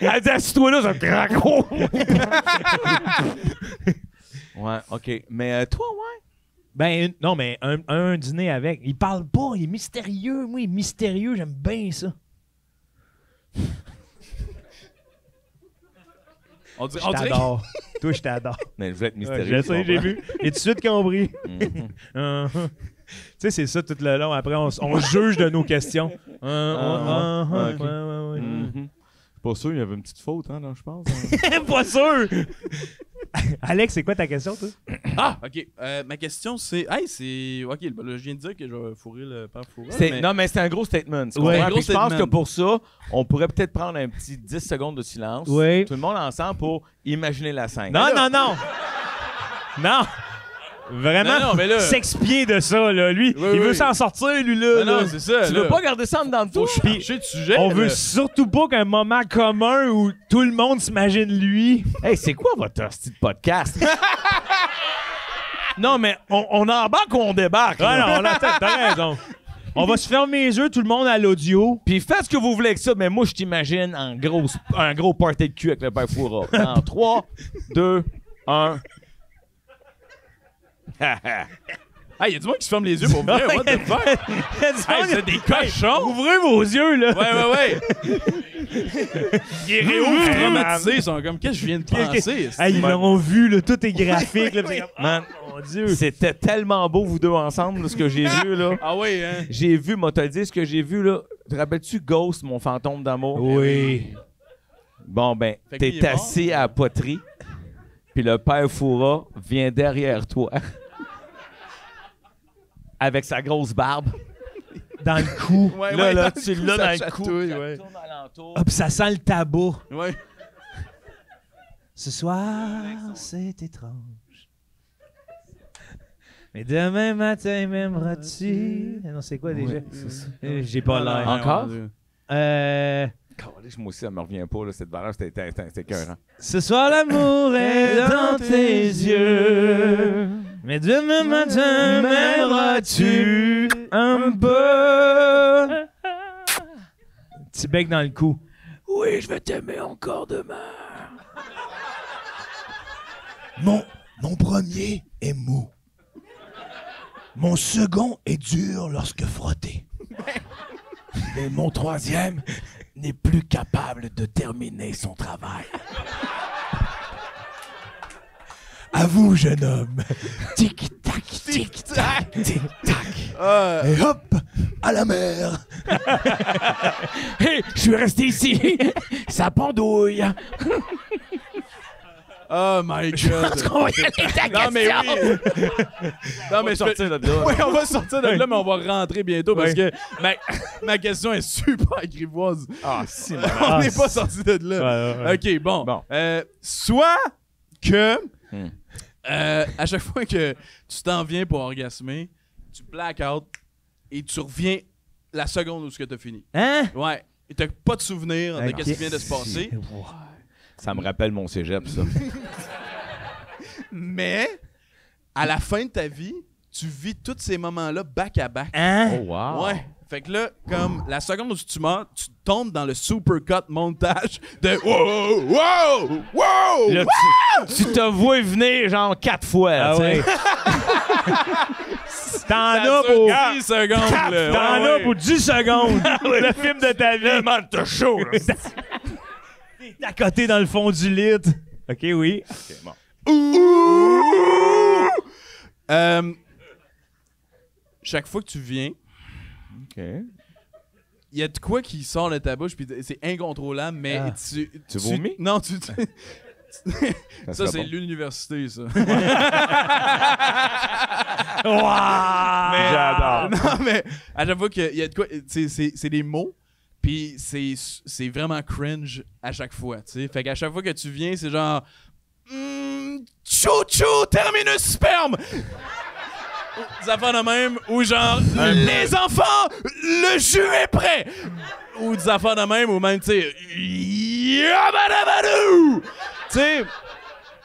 Elle dit, assis-toi là, ça craque. Ouais, OK. Mais toi, ouais. Ben, non, mais un dîner avec. Il parle pas, il est mystérieux. Moi, il est mystérieux, j'aime bien ça. On Je dirait t'adore. Toi, je t'adore. Mais je voulais être Ouais, mystérieux. je sais, j'ai vu. Et tout de suite compris. Mhm. Tu sais, c'est ça tout le long. Après, on se juge de nos questions. Ok. Ouais. Mhm. Pas sûr, il y avait une petite faute, hein, là, je pense. Pas sûr! Alex, c'est quoi ta question, toi? Ah, OK. Ma question, c'est... Hey, c'est... OK, là, je viens de dire que je vais fourrer le père Foura. Non, mais c'est un gros statement. tu Ouais, comprends? un gros Puis je pense statement. que pour ça, on pourrait peut-être prendre un petit 10 secondes de silence. Oui. Tout le monde ensemble pour imaginer la scène. Non. Non! Vraiment, Non, mais là- s'expier de ça, là. Lui, Oui, il veut oui. s'en sortir, lui, là. Non, là. c'est ça. Tu là. veux pas garder ça en dedans de toi? Faut changer de sujet. On là. veut surtout pas qu'un moment commun où tout le monde s'imagine lui. Hey, c'est quoi votre hostie de podcast? Non, mais on embarque ou on débarque? Ah là? non, on attend, t'as raison. On va se fermer les yeux, tout le monde à l'audio. Puis faites ce que vous voulez avec ça, mais moi, je t'imagine un gros party de cul avec le père Foura. En 3, 2, 1. Hey, y a du monde qui se ferme les yeux pour vrai. What the fuck? Hey, c'est des cochons. Ouvrez vos yeux, là. Ouais. Guerrero traumatisés, ils sont comme, qu'est-ce que je viens de penser? Hey, ils l'ont vu, là, tout est graphique. Là, puis c'est comme, Man, mon Dieu. c'était tellement beau, vous deux ensemble, là, ce que j'ai vu, là. Ah oui, hein? J'ai vu, moi, t'as dit ce que j'ai vu, là. Te rappelles-tu Ghost, mon fantôme d'amour? Oui. Bon, ben, Fait que lui, il t'es est mort. assis à la poterie, puis le père Foura vient derrière toi. Avec sa grosse barbe. Dans le cou. Ouais, Là, dans tu le l'as coup, dans ça le cou. chatouille, Ça ouais. tourne alentour. Ah, puis ça sent le tabac. Ouais. Ce soir, c'est étrange. Mais demain matin, m'aimeras-tu? Non, c'est quoi déjà? J'ai pas l'air. Encore? Euh... Moi aussi, ça me revient pas, là, cette valeur, c'était écœurant. Ce soir, l'amour est dans tes yeux. Mais demain matin, m'aimeras-tu un peu? Petit bec dans le cou. Oui, je vais t'aimer encore demain. Mon premier est mou. Mon second est dur lorsque frotté. Et mon troisième n'est plus capable de terminer son travail. À vous, jeune homme. Tic-tac, tic-tac, tic-tac. Et hop, à la mer. Hé, je suis resté ici. Ça pendouille. Oh my God. On va y aller, ta Non, mais question. oui. Non, mais sortir de là. Oui, on va sortir de là, mais on va rentrer bientôt parce que ma question est super grivoise. Ah, si, On n'est pas sorti de là. OK, bon. Soit que à chaque fois que tu t'en viens pour orgasmer, tu black out et tu reviens la seconde où tu as fini. Hein? Ouais. Et tu n'as pas de souvenir de ce qui vient de se passer. Ça me rappelle mon cégep, ça. Mais à la fin de ta vie, tu vis tous ces moments-là back à back. Hein? Oh, wow. Ouais. Fait que là, comme la seconde où tu meurs, tu tombes dans le supercut montage de wow, wow, wow, Là, tu t'as voué venir genre 4 fois. Là, Ah tu sais. ouais. T'en as pour 10 secondes. là. T'en Ouais, as ouais. pour 10 secondes. Le film de ta vie. Man, t'as chaud. Là. T'es à côté dans le fond du lit. OK, oui. Ok, bon. Chaque fois que tu viens, OK. il y a de quoi qui sort de ta bouche, puis c'est incontrôlable, mais Tu vomis? Non, ça, serait c'est bon. l'université, ça. J'adore. Non, mais à chaque fois qu'il y a de quoi, c'est des mots, puis c'est vraiment cringe à chaque fois, tu sais. Fait qu'à chaque fois que tu viens, c'est genre chou-chou, terminus sperme! Des affaires de même, ou genre les enfants, le jus est prêt! Ou des affaires de même, ou même, tu sais, yabadabadou! Tu sais,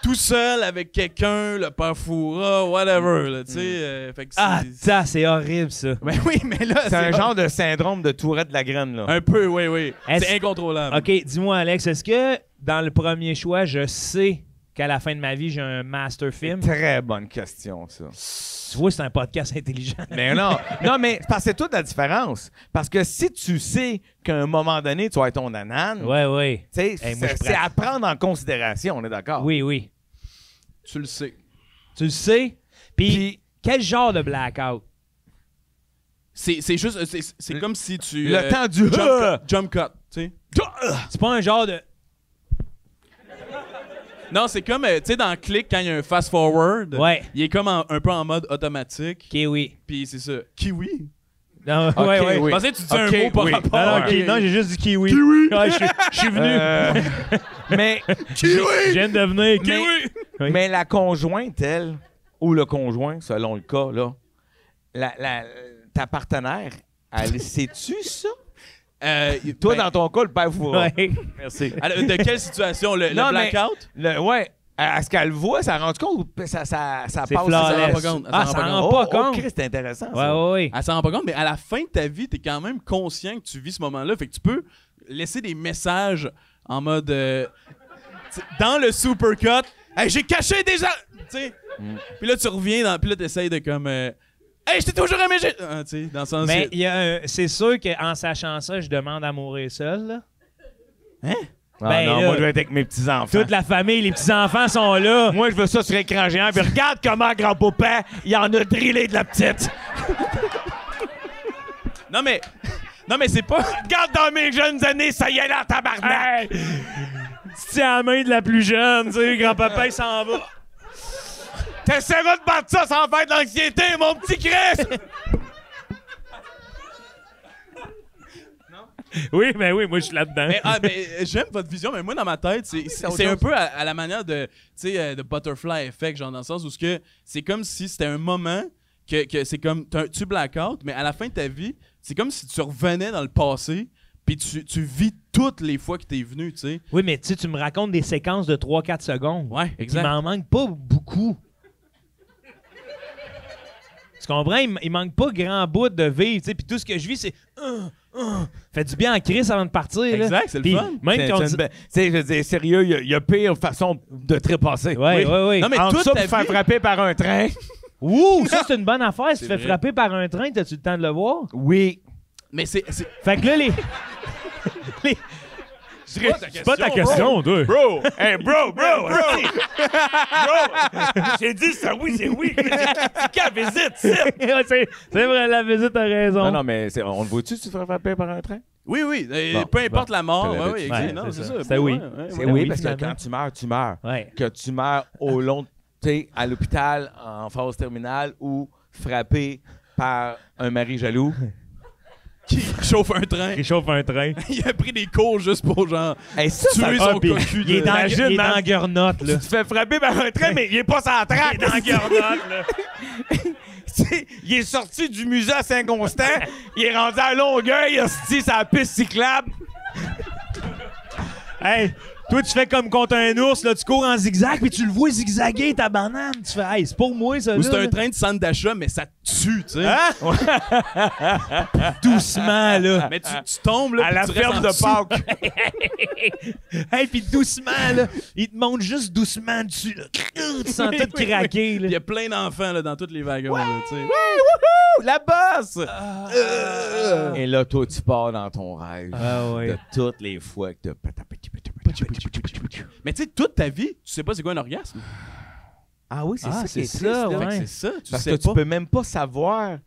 tout seul avec quelqu'un, le père Foura, whatever, là, tu sais. Fait que Ah, ça, c'est horrible, ça. Ben oui, mais là, C'est un genre de syndrome de Tourette de la graine, là. Un peu, oui, oui. Est-ce- C'est incontrôlable. OK, dis-moi, Alex, est-ce que dans le premier choix, je sais qu'à la fin de ma vie, j'ai un master film? Très bonne question, ça. Tu vois, c'est un podcast intelligent. Mais non, mais parce que c'est toute la différence. Parce que si tu sais qu'à un moment donné, tu vas être ton anane, Ouais, ouais. tu sais, Hey, moi, je c'est à prendre en considération, on est d'accord? Oui, oui. Tu le sais. Tu le sais? Puis, quel genre de blackout? C'est juste, c'est comme si tu... Le temps du jump cut, tu sais. C'est pas un genre de... Non, c'est comme, tu sais, dans Click, quand il y a un fast-forward, Ouais. il est comme un peu en mode automatique. OK, oui. Puis c'est ça. Kiwi? Non, Ok, ouais, ouais. oui. Je pensais que tu dis Ok, un mot par oui. rapport. Non, non, Ok. non, j'ai juste dit kiwi. Kiwi! Ouais, je suis venu. Mais, Je viens de venir. Kiwi! Oui. mais la conjointe, elle, ou le conjoint, selon le cas, là, ta partenaire, elle sais-tu ça? Toi, dans ton cas, le père Foura. Ouais. Merci. Alors, de quelle situation? Le Non, mais- blackout? Ouais. Est-ce qu'elle le voit, ça rend compte ou ça C'est passe? flawless. Elle s'en rend pas compte. Ah, ça rend pas compte. Christ, c'est intéressant, Ouais, ça. ouais, ouais. Elle s'en rend pas compte, mais à la fin de ta vie, t'es quand même conscient que tu vis ce moment-là. Fait que tu peux laisser des messages en mode... t'sais, dans le supercut, « Hey, j'ai caché des gens! » Tu sais? Puis là, tu reviens, puis là, t'essayes de comme... Hey, je t'ai toujours aimé! Tu sais, dans le sens... Mais il y a c'est sûr qu'en sachant ça, je demande à mourir seul. Là. Ah Ben non, là, moi, je vais être avec mes petits-enfants. Toute la famille, les petits-enfants sont là. Moi, je veux ça sur écran géant. Puis regarde comment grand-papa, il en a drillé de la petite. Non, mais c'est pas... Regarde dans mes jeunes années, ça y est là, tabarnak. Hey! Tu tiens la main de la plus jeune, tu sais, grand-papa, il s'en va. T'essaieras de battre ça sans faire de l'anxiété, mon petit Chris. Oui, ben oui, moi, je suis là-dedans. Mais j'aime votre vision, mais moi, dans ma tête, c'est un peu à la manière de, tu sais, de Butterfly Effect, genre dans le sens où c'est comme si c'était un moment que c'est comme, tu blackout, mais à la fin de ta vie, c'est comme si tu revenais dans le passé, puis tu vis toutes les fois que t'es venu, tu sais. Oui, mais tu me racontes des séquences de 3-4 secondes. Ouais, Il exact. m'en manque pas beaucoup. Tu comprends? Il manque pas grand bout de vivre, tu sais. Puis tout ce que je vis, c'est... Fait du bien en crise avant de partir, là. Exact, c'est le Puis fun. Même quand on dit... Tu sais, je veux dire, sérieux, il y a pire façon de trépasser. Ouais, ouais. Non, mais Entre toute ça, ta pour faire vie- frapper par un train. Ouh, ça, c'est une bonne affaire. Si tu C'est fais vrai. frapper par un train, t'as-tu le temps de le voir? Oui. Mais c'est Fait que là, les... C'est pas ta question, toi. Bro! Hey, bro! Bro! J'ai dit ça, oui, c'est oui. C'est qu'à visite, Ouais, c'est vrai, la visite a raison. Non, mais on le voit-tu si tu te fais frapper par un train? Oui, Bon, peu importe la mort. Je Ouais, l'avais oui, dit. exact. Ouais, Non, c'est c'est ça. ça. C'était oui. Ouais, C'est oui, oui, parce finalement. que quand tu meurs, tu meurs. Ouais. Que tu meurs au long, tu sais, à l'hôpital en phase terminale ou frappé par un mari jaloux. Qui chauffe un train. Il chauffe un train. Il a pris des cours juste pour genre Hey, ça, tuer ça- son puis cocu il est de... dans, Imagine, il est man. dans Gurnotte, là. Tu te fais frapper par un train, mais il est pas sur la traque. Il est dans Gurnotte, là. Tu sais, il est sorti du musée à Saint-Constant, il est rendu à Longueuil, il a sorti sa piste cyclable. Hey, toi, tu fais comme contre un ours, là, tu cours en zigzag, puis tu le vois zigzaguer, ta banane. Tu fais, hey, c'est pour moi, ça, Ou là. c'est un là. train de centre d'achat, mais ça te tue, tu sais. Hein? Doucement, là. Mais tu tombes, là, À puis la tu restes ferme en de dessous. Pâques. Hey, puis doucement, là. Il te monte juste doucement dessus, là. Tu sens tout craquer, Il y là. a plein d'enfants là, dans tous les wagons, là, tu sais. La bosse! Et là, toi, tu pars dans ton rêve Ah ouais. de toutes les fois que t'as... Mais tu sais, toute ta vie, tu sais pas c'est quoi un orgasme. Ah oui, c'est Ah, ça qui c'est est ça, triste, là. ouais. Fait que c'est ça, tu Parce sais que pas. tu peux même pas savoir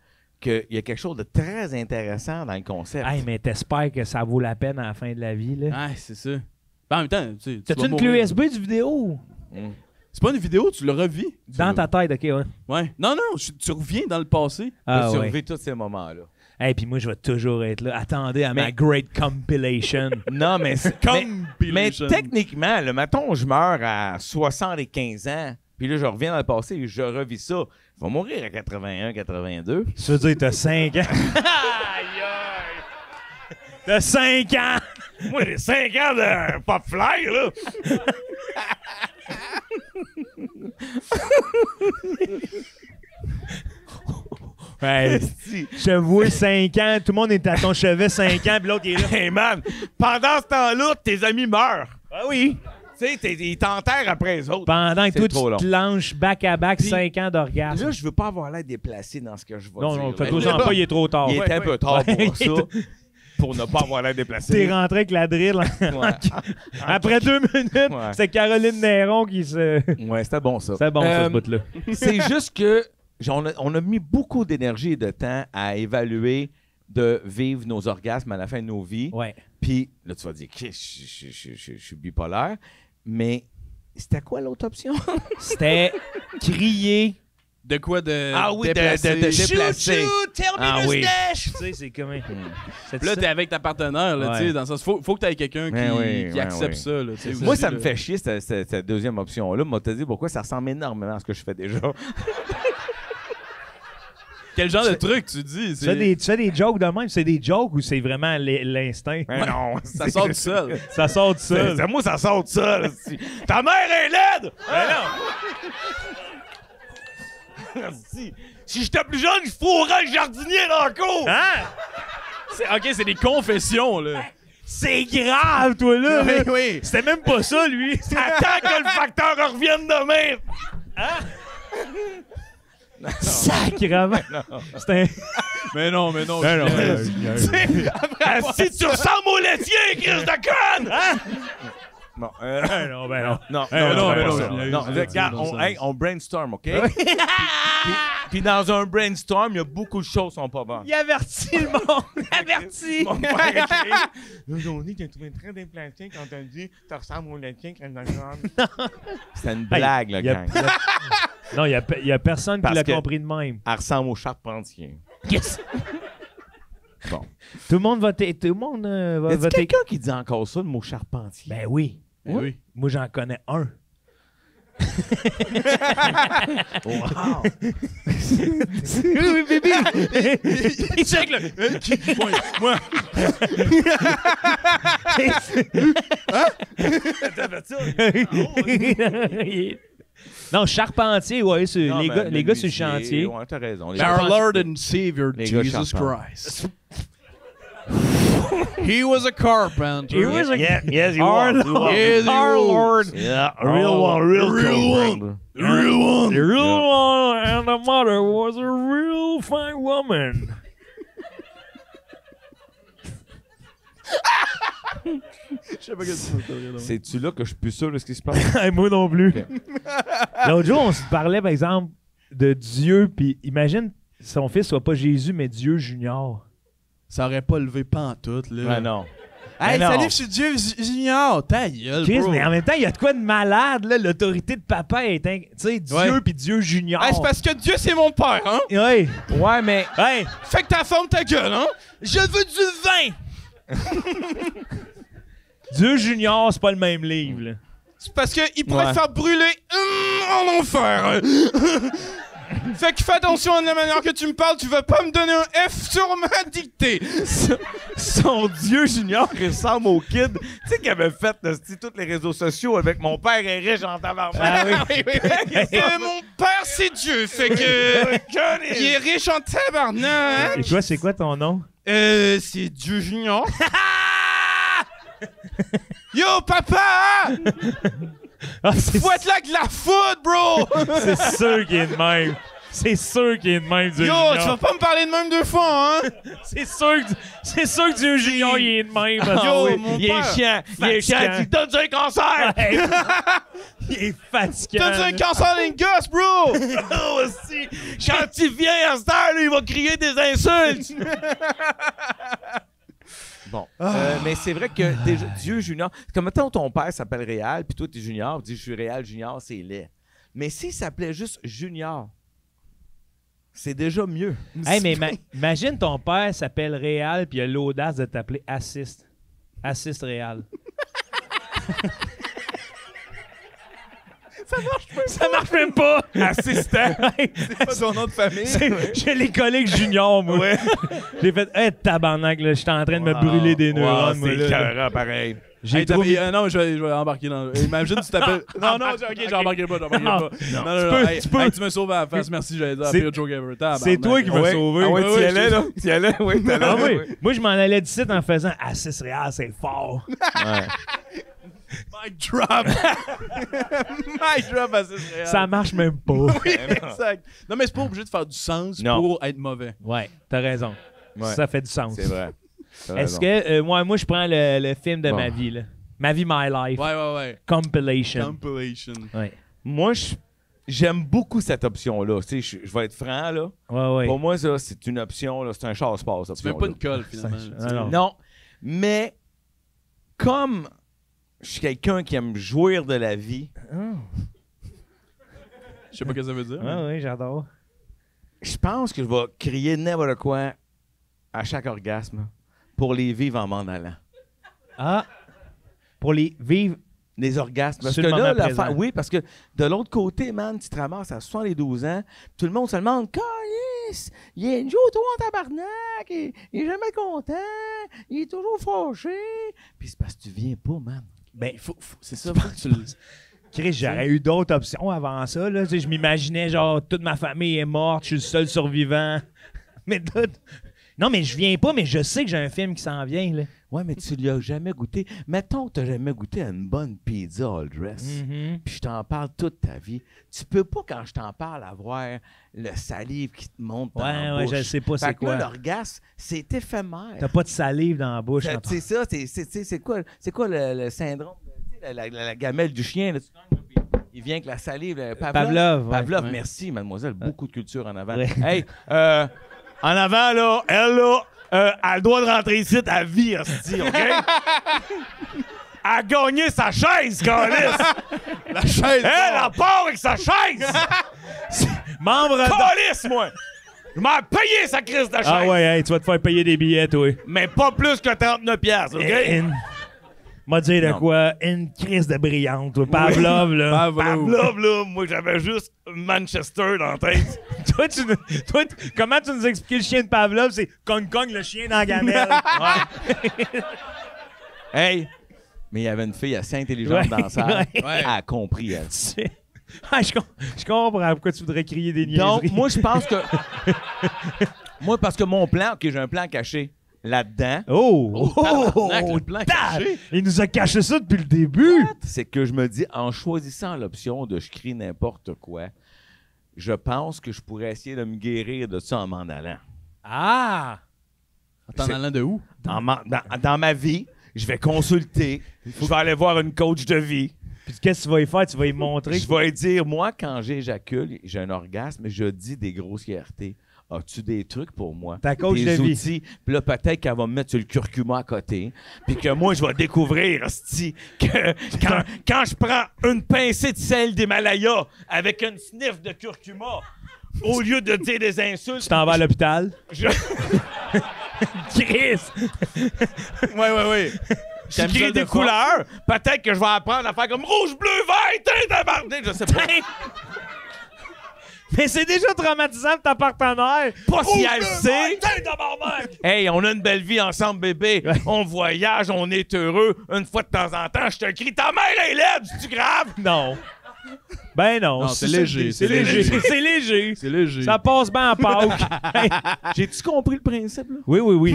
qu'il y a quelque chose de très intéressant dans le concept. Hey, mais t'espères que ça vaut la peine à la fin de la vie, là. Ah, c'est ça. Ben, en même temps, tu sais, tu T'as-tu vas une mourir. clé USB du vidéo? C'est pas une vidéo, tu le revis. Dans ta tête, OK, ouais. Ouais. Non, tu reviens dans le passé. Ah, Tu ouais. revis tous ces moments-là. Hey, puis moi, je vais toujours être là. Attendez à ma great compilation. Non, mais... mais Compilation. techniquement, là, mettons, je meurs à 75 ans, puis là, je reviens dans le passé et je revis ça. Je vais mourir à 81, 82. Ça veut dire que t'as 5 ans. T'as 5 ans! Moi, j'ai 5 ans de pop fly, là! Ouais, je vois 5 ans, tout le monde est à ton chevet 5 ans, puis l'autre il est là. Hey, man! Pendant ce temps-là, tes amis meurent. Ah oui! Tu sais, ils t'enterrent après les autres. Pendant que C'est toi, trop long. tu te lances back-à-back Puis, 5 ans d'orgasme. Là, je veux pas avoir l'air déplacé dans ce que je vais Non, dire. non, là. fais-toi-en pas, il est trop tard. Il est un peu tard Ouais, pour ça, pour ne pas avoir l'air déplacé. T'es rentré avec la drill. Ouais. Après 2 minutes, Ouais. c'est Caroline Néron qui se... Ouais, c'était bon, ça. C'est bon, ça, ce bout-là. C'est juste que on a mis beaucoup d'énergie et de temps à évaluer de vivre nos orgasmes à la fin de nos vies. Ouais. Puis là, tu vas dire, je suis bipolaire, mais c'était quoi l'autre option? C'était crier. De quoi de Ah oui, de déplacer. déplacer. tell me Ah the oui. stash! Tu sais, c'est comment... C'est Puis là, ça. t'es avec ta partenaire, là, Ouais. tu sais, dans le sens, faut que t'aies quelqu'un qui, Ouais, oui, qui ouais, accepte oui. ça, là, tu sais. Moi, aussi, ça me là. fait chier, cette deuxième option-là. Moi, te dit pourquoi ça ressemble énormément à ce que je fais déjà. Quel genre de truc tu dis? Tu fais des jokes de même, c'est des jokes ou c'est vraiment l'instinct? Mais non, Ça sort du sol. Ça sort de ça. Moi, ça sort de ça. là. Ta mère est laide! Si j'étais plus jeune, je fourrais le jardinier dans le cour! Hein? OK, c'est des confessions, là. C'est grave, toi, là! Oui, là. oui. C'était même pas ça, lui! Attends que le facteur revienne demain! Sacrement! C'était... Mais non. non, Si tu ressembles au laitier, Chris de conne! Non, non, ben non. non, non, regarde, on brainstorm, OK? puis dans un brainstorm, il y a beaucoup de choses qui sont pas bonnes. Il avertit le monde! Averti! Mon père écrit, « Aujourd'hui, t'as trouvé très déplanté quand t'as dit « Tu ressembles au laitier quand t'as C'était une blague, là, Il y a- gang. Non, il y a personne qui Parce l'a que- compris de même. Elle ressemble au charpentier. Yes! Bon. Tout le monde va Tout le monde va Y a-t-il voter. quelqu'un qui dit encore ça, le mot charpentier? Ben oui. Ben oui. Moi, j'en connais un. Wow! Oui, bébé! Il check là. Moi. T'as fait ça? Non, charpentier, ouais, Non, les mais gars sur le menuisier, chantier. Ouais, t'as raison. Les Our Lord and Savior Les gars Jesus charpents. Christ. He was a carpenter. He was a- Yes, you Our are. Lord. Yes, he Our was. Lord. Yeah, a real one, real one. Real one. The real one and the mother was a real fine woman. Je sais pas qu'est-ce que tu veux dire. C'est-tu là que je suis plus sûr de ce qui se passe? Moi non plus. Ok. L'autre jour, on se parlait, par exemple, de Dieu, puis imagine son fils soit pas Jésus, mais Dieu Junior. Ça aurait pas levé pantoute, là. Ouais, non. Hey, Mais non. salut, je suis Dieu Junior. Ta gueule, Chris, bro. mais en même temps, il y a de quoi de malade, là. L'autorité de papa est... Tu sais, Dieu Ouais. puis Dieu Junior. Hey, c'est parce que Dieu, c'est mon père, hein? Ouais. Ouais, mais... Hey, Fait que ta forme ta gueule, hein? Je veux du vin! Dieu Junior, c'est pas le même livre, là. C'est parce qu'il pourrait Ouais. te faire brûler en enfer. Fait que fais attention à la manière que tu me parles, tu vas pas me donner un F sur ma dictée. Son Dieu Junior ressemble au kid, tu sais, qui avait fait tous les réseaux sociaux avec mon père est riche en tabarnak. Ah oui. Oui, oui, oui. Mon père, c'est Dieu, fait que... il est riche en tabarnak. Et toi, c'est quoi ton nom? C'est Dieu Junior. Yo, papa! Ah, c'est Fouette là de la foot, bro! c'est sûr qu'il est de même. C'est sûr qu'il est de même, Dieu Yo, Junior. tu vas pas me parler de même deux fois, hein? C'est sûr que Dieu Junior, il est de même. Ah Yo, oui. mon Il est père. chiant, il est chiant, Fatigant. tu donnes un cancer! Ouais. Il est fatigant. T'as un cancer d'une gosse, bro! Oh, aussi. Quand il vient à cette heure, là, il va crier des insultes! Bon, mais c'est vrai que déjà, Dieu Junior, comme mettons ton père s'appelle Réal, puis toi t'es Junior, tu dis je suis Réal Junior, c'est laid. Mais s'il s'appelait juste Junior, c'est déjà mieux. Hey, mais imagine ton père s'appelle Réal puis il a l'audace de t'appeler Assist. Assist Réal. Ça marche même pas. Assistant! C'est pas son nom de famille. J'ai les collègues juniors, moi. J'ai fait, hey, tabarnak, là, j'étais en train de me brûler des neurones, moi, c'est là. écœurant, pareil. J'ai Hey, trop... non, je vais embarquer dans... Imagine tu t'appelles... Non, ok, j'embarquerai pas, j'embarquerai Non. pas. Non, peux- hey, tu peux- hey, tu me sauves à la face, merci, j'allais dire la C'est- pire joke ever. C'est toi qui m'as sauvé. Ah ouais, Ouais, tu y ouais, allais, là? Tu y allais? Oui, t'allais. Ah oui. oui. Moi, je m'en allais d'ici en faisant Assist Réal, c'est fort. Ouais. Mic drop! Mic drop à 6 réels. Ça marche même pas. Oui, exact. Non, mais c'est pas obligé de faire du sens Non. pour être mauvais. Ouais, t'as raison. Ouais. Ça fait du sens. C'est vrai. T'as Est-ce raison. que, moi, je prends le film de Bon. ma vie, là. Ma vie, My Life. Ouais. Compilation. Compilation. Ouais. Moi, j'aime beaucoup cette option-là. Tu sais, je vais être franc, là. Ouais. Pour moi, ça, c'est une option, là. C'est un chasse-passe, cette Tu mets option-là. pas une colle, finalement. Ah, non. Non, mais comme je suis quelqu'un qui aime jouir de la vie, Je sais pas ce que ça veut dire. Ouais, j'adore. je pense que je vais crier n'importe quoi à chaque orgasme pour les vivre en m'en allant. Ah, pour les vivre. Les orgasmes. Parce Sur que le là, moment présent. oui, parce que de l'autre côté, man, tu te ramasses à 72 ans, tout le monde se demande, Calice, il est joue toi en tabarnak, il est jamais content, il est toujours fâché. Puis c'est parce que tu viens pas, man. Ben, c'est ça, faut que tu le... Chris, j'aurais eu d'autres options avant ça. Là. Tu sais, je m'imaginais, genre, toute ma famille est morte, je suis le seul survivant. Mais non, mais je viens pas, mais je sais que j'ai un film qui s'en vient. Là. Ouais, mais tu lui as jamais goûté. Mettons que tu n'as jamais goûté à une bonne pizza all dress. Mm-hmm. Puis je t'en parle toute ta vie. Tu peux pas, quand je t'en parle, avoir le salive qui te monte dans la Ouais, bouche. je sais pas Fait c'est que là, quoi. l'orgasme, c'est éphémère. T'as pas de salive dans la bouche. C'est ça, c'est quoi le syndrome, tu sais, la gamelle du chien, là, tu gagnes, là, puis il vient avec la salive. Pavlov, ouais. Pavlov, Ouais. merci, mademoiselle. Beaucoup de culture en avant. Ouais. Hey, en avant, là, elle, là, elle a le droit de rentrer ici à vie, hostie, OK? Elle a gagné sa chaise, Calice! La chaise! Elle a part avec sa chaise! Membre de... Calice, moi! Je m'en ai payé sa crise de chaise! Ah ouais, hey, tu vas te faire payer des billets, toi. Mais pas plus que 39$, OK? M'a dit de Non. quoi? Une crise de brillante, toi. Pavlov, là. Pavlov, là, moi, j'avais juste Manchester dans la tête. Comment tu nous expliques le chien de Pavlov? C'est cogne-cogne, le chien dans la gamelle. Hey! Mais il y avait une fille assez intelligente dans la salle. Ouais. Elle a compris, elle. Je comprends pourquoi tu voudrais crier des niaiseries. Donc, moi, je pense que... moi, parce que mon plan... OK, j'ai un plan caché. Là-dedans, Le plan caché. Il nous a caché ça depuis le début. c'est que je me dis, en choisissant l'option de je crie n'importe quoi, je pense que je pourrais essayer de me guérir de ça en m'en allant. Ah! T'en allant de où? Dans ma vie, je vais consulter. Je vais aller voir une coach de vie. Puis qu'est-ce que tu vas y faire? Tu vas y montrer? Je vais lui dire, moi, quand j'éjacule, j'ai un orgasme, je dis des grossièretés. As-tu des trucs pour moi? Ta coach des de vie. outils. Puis là, peut-être qu'elle va me mettre sur le curcuma à côté. Puis que moi, je vais découvrir, hostie, que quand je prends une pincée de sel d'Himalaya avec une sniff de curcuma, au lieu de dire des insultes... Tu t'en vas à l'hôpital? Chris! Ouais. Je crie des couleurs. Peut-être que je vais apprendre à faire comme rouge, bleu, vert, teint, tabardé, je sais pas. Mais c'est déjà traumatisant de ta partenaire. Pas si elle sait. Hey, on a une belle vie ensemble, bébé. Ouais. On voyage, on est heureux. Une fois de temps en temps, je te crie, ta mère est laide, c'est-tu grave? Non. Ben non. Non, c'est léger. C'est léger. C'est léger. C'est léger. Ça passe bien en Pâques. Hey, J'ai-tu compris le principe, là? oui.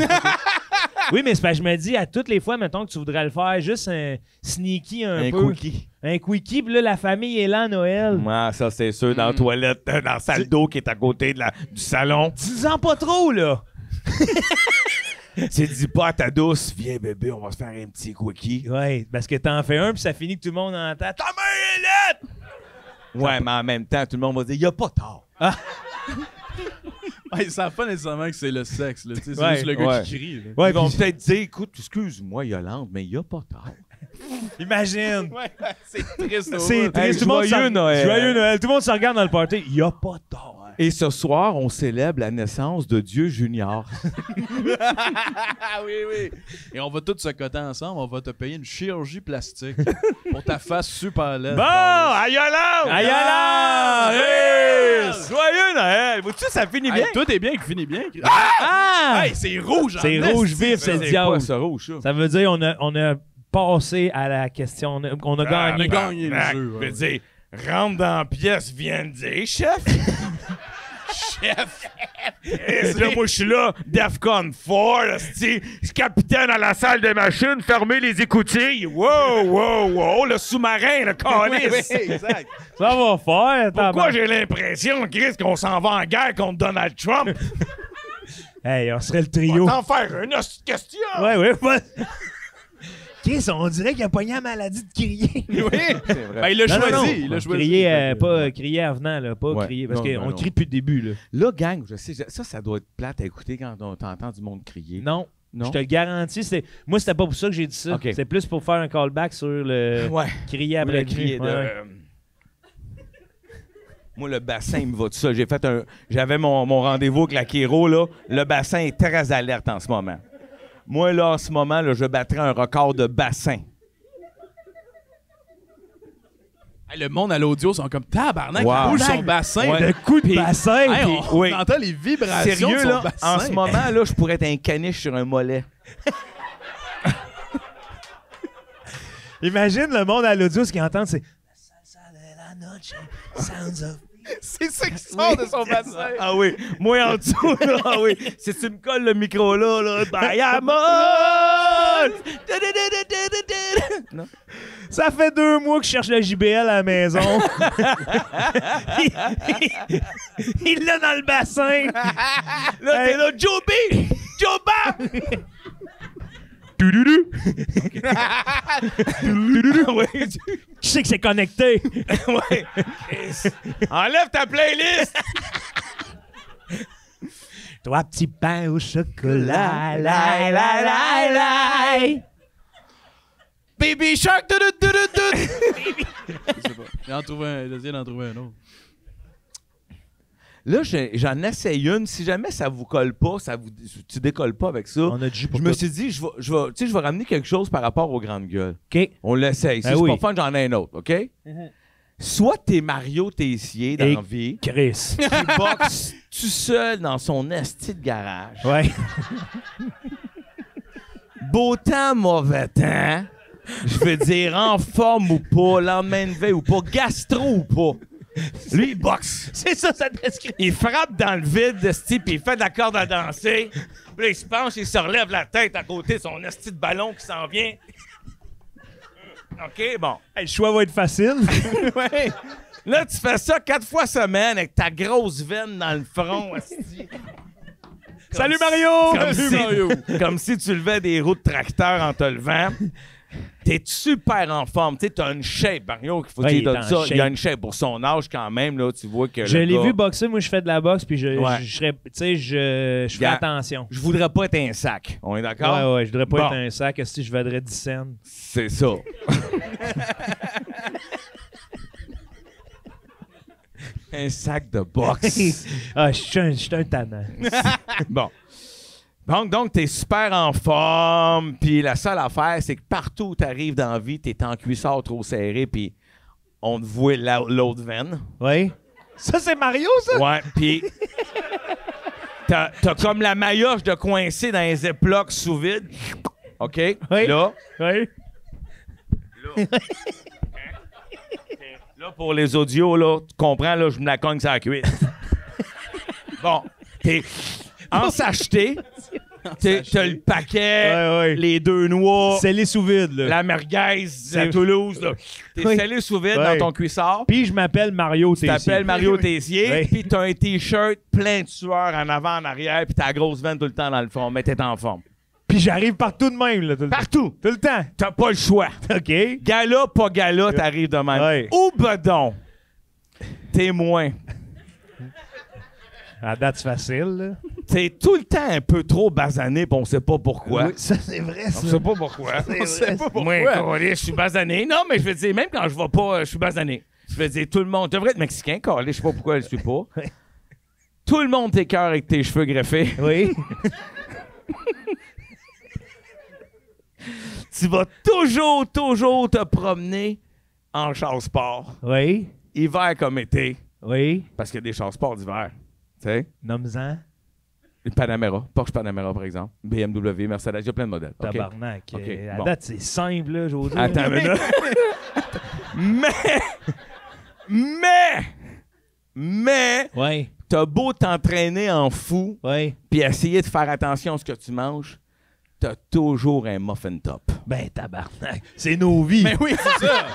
Oui, mais c'est parce que je me dis, à toutes les fois, mettons que tu voudrais le faire, juste un sneaky un peu. quickie. Un quickie, puis là, la famille est là à Noël. Moi, ça, c'est sûr, dans la toilette, dans la salle d'eau qui est à côté du salon. Dis-en pas trop, là. C'est dis pas à ta douce, viens, bébé, on va se faire un petit quickie. Ouais, parce que t'en fais un, puis ça finit que tout le monde entend. Ta mère est laide! Ouais, mais en même temps, tout le monde va dire, y a pas tard. Ils savent pas nécessairement que c'est le sexe, là. C'est Ouais. juste le gars Ouais. qui crie. Là. Ouais, Ils vont puis peut-être dire, écoute, excuse-moi, Yolande, mais y a pas tard. imagine. C'est triste. au C'est bout. triste. Hey, Tout le monde joyeux se- Noël. Joyeux Noël. Tout le monde se regarde dans le party. Il y a pas de tort. Et ce soir, on célèbre la naissance de Dieu Junior. Ah oui. Et on va tous se coter ensemble. On va te payer une chirurgie plastique pour ta face super laide. Bon, à Yolande! À Yolande! Hey! Joyeux Noël! Vois-tu, ça finit bien? Hey, tout est bien qui finit bien. Ah! Hey, c'est rouge. en C'est rouge esti. vif, c'est le C'est diable. quoi, ce rouge, ça? Ça veut dire on a passé à la question. On a gagné. On a gagné le Ah, jeu. je ouais. veux dire, rentre dans la pièce, viens de dire, chef. Chef. Et là, moi, je suis là, DEFCON 4, esti, capitaine à la salle de machine, fermez les écoutilles. Wow, le sous-marin, le calice. Exact. Ça va faire. Pourquoi j'ai l'impression, Chris, qu'on s'en va en guerre contre Donald Trump? Hey, on serait le trio. T'en faire une hostie de question. Ouais. Chris, on dirait qu'il a pogné la maladie de crier. Oui. C'est vrai. Ben, il l'a Non, non, choisi. non. Il l'a choisi. Crier, pas crier à venant, là. Pas Ouais. crier. Parce Non, qu'on non. crie depuis le début, là. Là, gang, je sais, ça doit être plate à écouter quand on t'entend du monde crier. Non. Non? Je te le garantis. Moi, c'était pas pour ça que j'ai dit ça. Ok. C'est plus pour faire un callback sur le Ouais. crier après Le crier de... de... Moi, le bassin, il me va tout ça. J'avais mon rendez-vous avec la Kéro, là. Le bassin est très alerte en ce moment. Moi, là, en ce moment, là, je battrais un record de bassin. Hey, le monde à l'audio sont comme tabarnak. Wow. Il bouge son bassin. Ouais. De coups de Puis- bassin. Hey, puis- on oui. entend les vibrations Sérieux, de son là, bassin. en ce moment, là, je pourrais être un caniche sur un mollet. Imagine le monde à l'audio, ce qu'ils entendent, c'est... Sounds of... C'est ça qui sort de son bassin. Ah oui, moi en dessous, là, ah oui. Si tu me colles le micro là, Diamond! Non? Ça fait 2 mois que je cherche le JBL à la maison. il l'a dans le bassin. Là, t'es là, Joe B! Joe Bap! Ouais, Je sais que c'est connecté. ouais. Enlève ta playlist! 3 petits pains au chocolat. Lai, lai, lai, lai. Baby Shark. Je sais pas. J'ai en trouvé un. J'essaie d'en trouver un autre. Là, j'en essaye une. Si jamais ça vous colle pas, tu décolles pas avec ça. On a du jus pour Je me tout. suis dit, je vais ramener quelque chose par rapport aux grandes gueules. OK. On l'essaye. Si Ah c'est oui. pas fun, j'en ai un autre, OK? Soit t'es Mario Tessier dans Et- la vie, Chris. qui boxe tout seul dans son esti de garage. Ouais. Beau temps, mauvais temps. Je veux dire, en forme ou pas, lendemain de veille ou pas, gastro ou pas. Lui, il boxe. C'est ça, sa description. Il frappe dans le vide, esti, puis il fait de la corde à danser. Puis là, il se penche, il se relève la tête à côté de son esti de ballon qui s'en vient. OK, bon. Hey, le choix va être facile. Ouais. Là, tu fais ça 4 fois semaine avec ta grosse veine dans le front, esti. Salut Mario! Comme si tu levais des roues de tracteur en te levant. T'es super en forme. Tu sais, t'as une shape, Mario, qu'il faut Ouais, qu'il il est donne en ça. shape. Il a une shape pour son âge quand même, là. Tu vois que Je le l'ai gars- vu boxer, moi je fais de la boxe, puis Ouais. je serais, tu sais, je fais Yeah. attention. Je voudrais pas être un sac. On est d'accord? Ouais, je voudrais pas Bon. être un sac, si je vaudrais 10 cents. C'est ça. Un sac de boxe. Ah, je suis un tannant. Bon. Donc t'es super en forme, puis la seule affaire, c'est que partout où t'arrives dans la vie, t'es en cuissard trop serré, puis on te voit l'autre veine. Oui? Ça, c'est Mario, ça? Ouais, puis t'as comme la maillotche de coincé dans les éplocs sous vide. OK? Oui. Là. Oui. Là, pour les audios, là, tu comprends, là, je me la cogne sur la cuisse. Bon, t'es en sacheté, t'as le paquet, Ouais. les 2 noix, Scellé sous vide, là. la merguez de C'est- Toulouse, là. T'es Oui. scellé sous vide Ouais. dans ton cuissard. Puis je m'appelle Mario Tessier. T'appelles Mario Tessier, Oui. puis t'as un T-shirt plein de sueur en avant, en arrière, puis t'as la grosse veine tout le temps dans le fond, mais t'es en forme. Puis j'arrive partout de même, là, tout le temps. Partout! Tout le temps. T'as pas le choix. OK. Gala, pas gala, t'arrives de même. Ouais. Ou bedon, témoin. À date facile, là. T'es tout le temps un peu trop basané, pis on sait pas pourquoi. Oui, ça, c'est vrai, On ça. sait pas pourquoi. On sait pas Moi, câlisse, je suis basané. Non, mais je veux dire, même quand je vais pas, je suis basané. Je veux dire, tout le monde devrait être mexicain, câlisse, je sais pas pourquoi je le suis pas. Tout le monde t'écœure avec tes cheveux greffés. Oui. Tu vas toujours te promener en char-sport. Oui. Hiver comme été. Oui. Parce qu'il y a des chars-sport d'hiver. Tu sais? Nomme-en. Panamera. Porsche Panamera, par exemple. BMW, Mercedes, il y a plein de modèles. OK? Tabarnak. OK, À bon. date, c'est simple, là, j'ose dire. Attends une minute. Mais, Oui. t'as beau t'entraîner en fou, Oui. puis essayer de faire attention à ce que tu manges, t'as toujours un muffin top. Ben, tabarnak. C'est nos vies. Mais oui, c'est ça.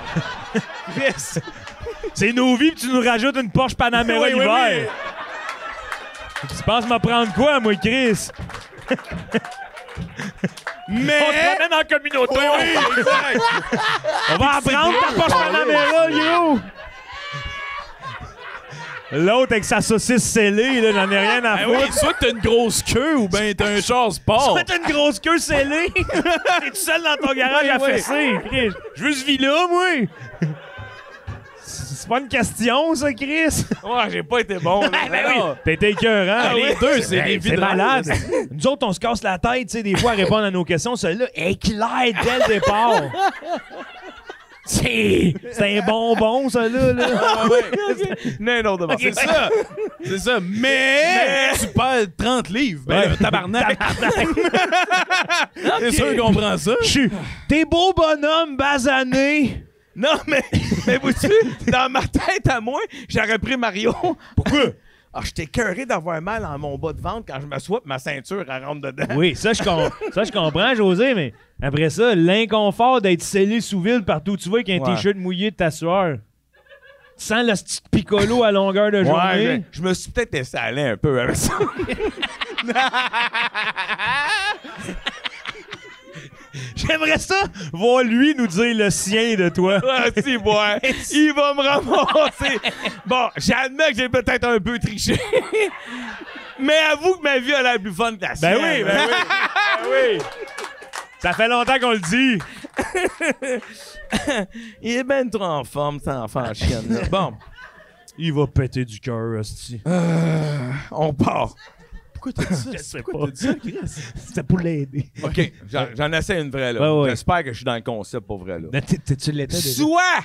Chris. C'est nos vies, puis tu nous rajoutes une Porsche Panamera Oui, oui, l'hiver. Tu penses me prendre quoi, moi, Chris? Mais, On se promène en communauté. Oui, exact. On va apprendre ta Porsche Panamera, gros. L'autre avec sa saucisse scellée, là, j'en ai rien à Ben foutre. oui, soit que t'as une grosse queue ou ben t'as un char sport. T'as une grosse queue scellée. T'es tout seul dans ton garage à fesser. Chris. Je veux ce vie-là, moi. C'est pas une question, ça, Chris. ouais, j'ai pas été bon. là. Ben oui. T'as été écœurant. Ah, les deux, c'est Hey, des c'est vidanges. malade. Nous autres, on se casse la tête, tu sais, des fois, à répondre à nos questions. Celui-là est clair dès le départ. C'est un bonbon, ça, là. Ah, ouais. Non, non, d'abord. C'est ça. C'est ça. Mais tu perds 30 livres. Ben, là, tabarnak. C'est sûr qu'on prend ça. T'es beau bonhomme, basané. Non, mais vois-tu, dans ma tête à moi, j'aurais pris Mario. Pourquoi? Ah, j'étais écœuré d'avoir mal dans mon bas de ventre quand je m'assois pis ma ceinture, elle rentre dedans. Oui, ça, je comprends, José, mais après ça, l'inconfort d'être scellé sous vide partout où tu vois avec un Ouais. t-shirt mouillé de ta sueur. Sans le petit piccolo à longueur de journée. Ouais, je me suis peut-être laissé aller un peu avec ça. J'aimerais ça voir lui nous dire le sien de toi. Ah, si, ouais. Il va me ramasser. Bon, j'admets que j'ai peut-être un peu triché. Mais avoue que ma vie a la plus fun que la sienne. Ben oui, ben oui. Ça fait longtemps qu'on le dit. Il est ben trop en forme, cet enfant chienne. Là. Bon. Il va péter du cœur, hostie. On part. Pourquoi t'as dit ça? Je sais Pourquoi pas. t'as dit ça, Chris? C'était pour l'aider. OK, j'en essaie une vraie, là. Ouais. J'espère que je suis dans le concept pour vrai, là. Mais tu l'étais déjà? Soit,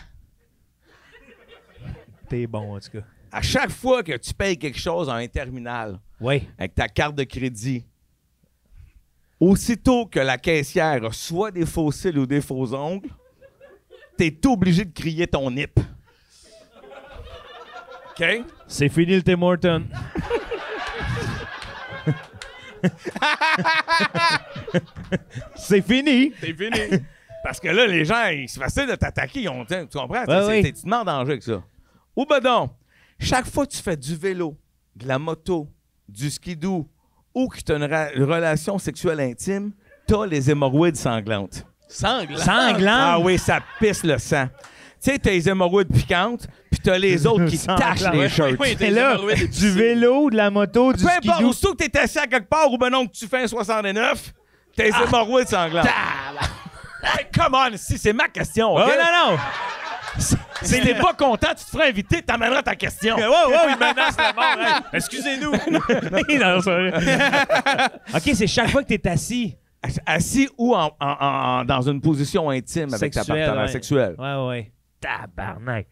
T'es bon, en tout cas. à chaque fois que tu payes quelque chose à un terminal Oui. avec ta carte de crédit, aussitôt que la caissière a soit des faux cils ou des faux ongles, t'es obligé de crier ton nip. OK? C'est fini le Tim Horton. C'est fini. C'est fini. Parce que là, les gens, c'est facile de t'attaquer. Tu comprends? Ouais, Tu te mets en danger avec ça. Ou ben donc, chaque fois que tu fais du vélo, de la moto, du skidoo ou que tu as une relation sexuelle intime, t'as les hémorroïdes sanglantes. Sanglant. Ah oui, ça pisse le sang. Tu sais, t'as les hémorroïdes piquantes, puis t'as les autres qui tachent les shirts. Et là, du vélo, de la moto, du Peu importe, skidoo. aussitôt que t'es assis à quelque part ou ben non que tu fais un 69, t'as les hémorroïdes sanglantes. Hey, come on, si c'est ma question. Oh OK? non! Si t'es pas content, tu te feras inviter, t'amèneras ta question. Wow, il menace la mort. Hey, excusez-nous. Non, c'est vrai. OK, c'est chaque fois que t'es assis. Assis ou dans une position intime avec ta Sexuelle, partenaire ouais. sexuelle. Ouais. Tabarnak.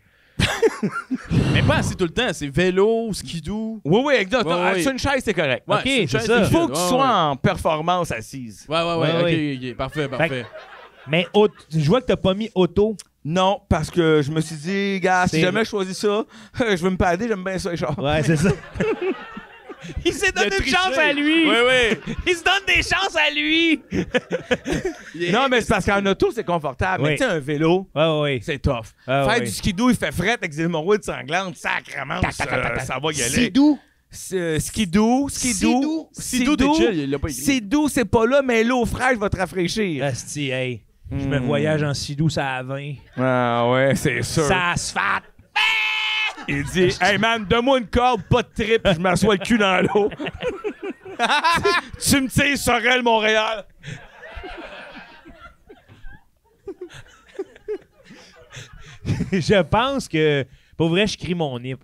Mais pas assis tout le temps. C'est vélo, skidoo. Oui, exact. Ouais. Sur une chaise, c'est correct. Ouais, OK, sur une c'est chaise, ça. Il faut que tu Ouais, sois ouais. en performance assise. Ouais. OK. Parfait. Mais je vois que t'as pas mis auto. Non, parce que je me suis dit, gars, si C'est- jamais je choisis ça, je veux me pader, j'aime bien ça, les chars. Ouais, c'est ça. Il s'est donné donné une une chance chance à à lui. Oui. Il se donne des chances à lui. Non, mais c'est parce qu'en auto, c'est confortable. Oui. Mais tu sais, un vélo, Ouais. c'est tough. Ah, Faire ouais. du skidoo, il fait fret avec des hémorroïdes sanglantes, sacrément, ça va y aller. Sidou. Skidoo. Skidoo, t'es chill, il l'a pas écrit. Skidoo, c'est pas là, mais l'eau fraîche va te rafraîchir. Asti, hey. Je me voyage en sidou, ça à 20. Ah ouais, c'est sûr. Ça asphalte. Il dit, hey man, donne-moi une corde, pas de trip, je m'assois le cul dans l'eau. Tu me tires Sorel, Montréal. Je pense que, pour vrai, je crie mon nip.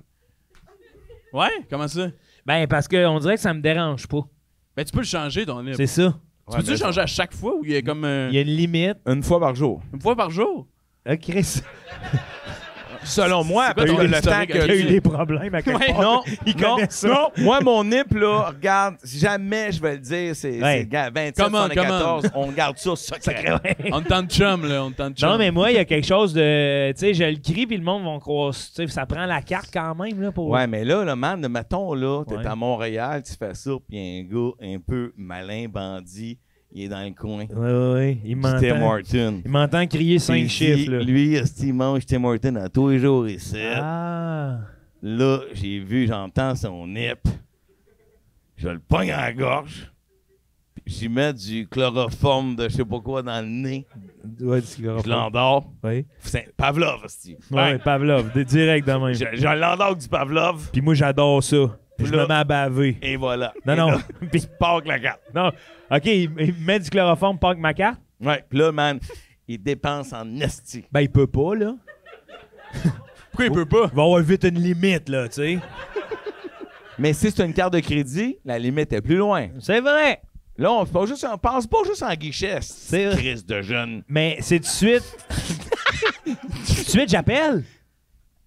Ouais? Comment ça? Ben, parce qu'on dirait que ça me dérange pas. Ben, tu peux le changer, ton nip. C'est ça. Tu peux-tu le changer à chaque fois ou il y a comme Il y a une limite. Une fois par jour. une fois par jour? Ah, Chris, Selon moi, C'est quoi après ton le temps historique que avec il y a eu tu- des problèmes à quelque Ouais, part. Non, Il non, connaît ça. non. Moi, mon nip, là, regarde, jamais je vais le dire, c'est Ouais. 27, Come on, 74, on garde ça secret. On tente chum, là. On tente chum. Non, mais moi, il y a quelque chose de. Tu sais, je le crie, puis le monde va croire. Tu sais, ça prend la carte quand même, là, pour. Ouais, mais là, man, mettons, là, t'es Ouais. à Montréal, tu fais ça, puis un gars un peu malin, bandit, il est dans le coin. Ouais. Il Tim m'entend. Horton. Il m'entend crier 5 Il dit, chiffres, là. Lui, il mange Tim Horton à tous les jours ici. Ah. Là, j'entends son nip. Je le pogne à la gorge. Puis j'y mets du chloroforme de je sais pas quoi dans le nez. Ouais, Je l'endors. Oui. C'est Pavlov, hostie. Ouais, Pavlov, direct de même. Je l'endors avec du Pavlov. Puis moi, j'adore ça. Puis je Là- me mets à baver. Et voilà. Non, Et non. là, Puis, tu pars avec la carte. non. OK, il met du chloroforme, pas ma carte. Ouais. Puis là, man, il dépense en esti. Ben, il peut pas, là. Pourquoi il peut pas? Il va avoir vite une limite, là, tu sais. Mais si c'est une carte de crédit, la limite est plus loin. C'est vrai. Là, on pense pas juste en guichet. C'est vrai. Crise de jeune. Mais c'est tout de suite. Tout de suite, j'appelle.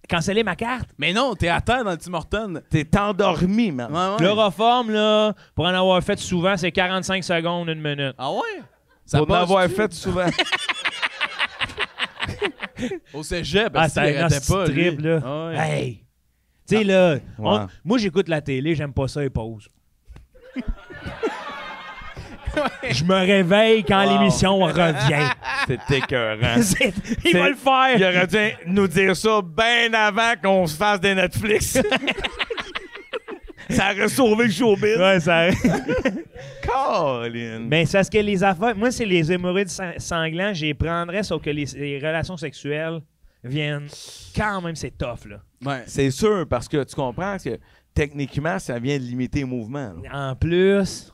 Canceller ma carte. Mais non, t'es à terre dans le Tim Hortons. T'es endormi, man. Ouais. Chloroforme, là, pour en avoir fait souvent, c'est 45 secondes, 1 minute. Ah ouais? Ça Pour en passe avoir tu- fait souvent. Au cégep, Ah, parce qu'il c'est un arrêtait hostie pas, lui. trip, là. Ah ouais. Hey! Tu sais, là, Ouais. moi, j'écoute la télé, j'aime pas ça, les pauses. Je me réveille quand Wow. l'émission revient. C'est écœurant. Il va le faire! Il aurait dû nous dire ça bien avant qu'on se fasse des Netflix. Ça aurait sauvé le showbiz. Ouais, ça... Colin. Mais c'est parce que les affaires... Moi, c'est les hémorroïdes sanglants, j'y prendrais, sauf que les relations sexuelles viennent... Quand même, c'est tough, là. Ouais. C'est sûr, parce que tu comprends que techniquement, ça vient de limiter les mouvements. là. En plus...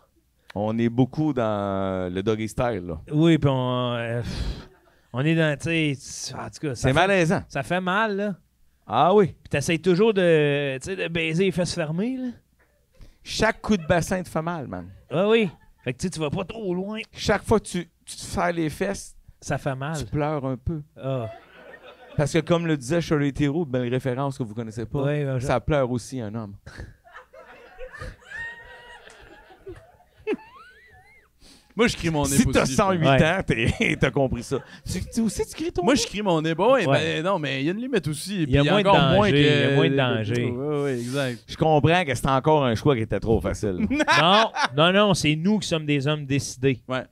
On est beaucoup dans le doggy style. Là. Oui, puis on est dans... Tu sais... En tout cas, ça C'est fait- malaisant. Ça fait mal, là. Ah oui. Puis t'essayes toujours de baiser les fesses fermées, là. Chaque coup de bassin te fait mal, man. Ah oui. Fait que tu vas pas trop loin. Chaque fois que tu te serres les fesses, Ça fait mal. tu pleures un peu. Ah. Parce que comme le disait Shirley Theroux, belle référence que vous connaissez pas, Ouais, ça pleure aussi un homme. Moi, je crie mon nez Si aussi. t'as je 108 Ouais. ans, t'as compris ça. Tu aussi, tu cries ton Moi, nez? je crie mon nez. Bah ouais, Ouais. ben non, mais il y a une limite aussi. Il y a Puis moins de encore danger, moins que... il y a moins de danger. Ouais, exact. Je comprends que c'était encore un choix qui était trop facile. Non, c'est nous qui sommes des hommes décidés. Ouais.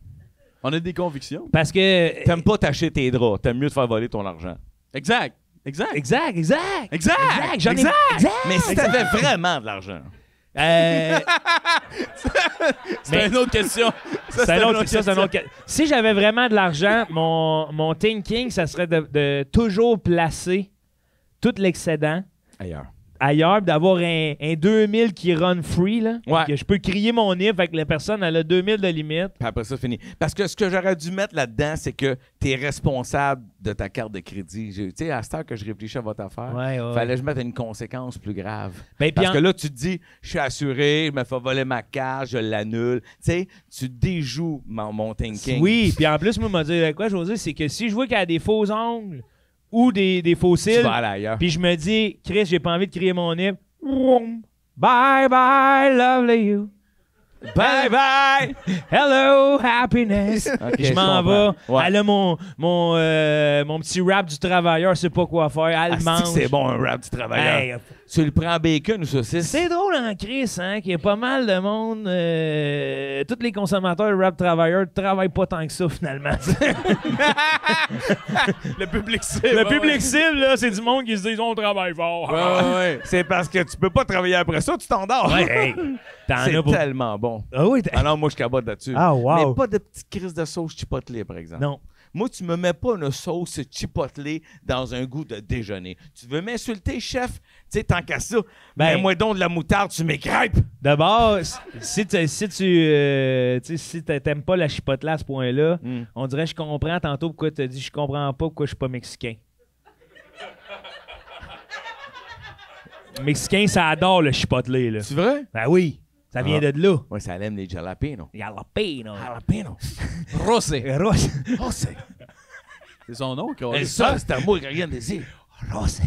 On a des convictions. Parce que... T'aimes pas t'acheter tes draps, t'aimes mieux te faire voler ton argent. Exact. Exact. Exact. Mais si t'avais vraiment de l'argent. Mais C'est une autre question. c'est un autre. Si j'avais vraiment de l'argent, mon thinking, ça serait de toujours placer tout l'excédent ailleurs, puis d'avoir un 2000 qui run free, là. Ouais. Que je peux crier mon nez, fait que la personne, elle a 2000 de limite. Puis après ça, fini. Parce que ce que j'aurais dû mettre là-dedans, c'est que t'es responsable de ta carte de crédit. Tu sais, à cette heure que je réfléchis à votre affaire, Ouais. fallait que je mette une conséquence plus grave. Ben, puis Parce que là, tu te dis, je suis assuré, je me fais voler ma carte, je l'annule. Tu sais, tu déjoues mon thinking. Oui, puis en plus, moi, m'a dit quoi, José, c'est que si je vois qu'elle a des faux ongles ou des faux Tu cils, vas aller ailleurs. puis je me dis, Chris, j'ai pas envie de crier mon nez. Bye bye, lovely you. Bye bye! Hello, happiness. Ok, Puis je m'en comprends. vais. Ouais. Elle a mon petit rap du travailleur, sait pas quoi faire. Elle Asti mange. que c'est bon, un rap du travailleur. Hey, Tu le prends bacon ou saucisse? c'est drôle en Chris, hein, qu'il y a pas mal de monde. Tous les consommateurs de rap travailleurs ne travaillent pas tant que ça, finalement. Le public cible. Le public cible, là, c'est du monde qui se dit on travaille fort. Ouais. C'est parce que tu peux pas travailler après ça, tu t'endors. Ouais, hey, t'en as C'est pour... tellement bon. Ah oui, Alors moi, je cabote là-dessus. Ah, wow. Mais pas de petite crise de sauce chipotle, par exemple. Non. Moi, tu me mets pas une sauce chipotle dans un goût de déjeuner. Tu veux m'insulter, chef? Tu sais, tant qu'à ça, Ben- mets-moi donc de la moutarde, tu m'écrêpes. D'abord, si t'aimes pas la chipotle à ce point-là, on dirait je comprends tantôt pourquoi tu as dit je comprends pas pourquoi je suis pas mexicain. Mexicain, ça adore le chipotle, là. C'est vrai? Ben oui, ça vient de là. Ouais, ça aime les jalapenos. Jalapeno. Rosé. Rose. C'est son nom, quoi. Et ça, c'est un mot que rien ne dit. Rose.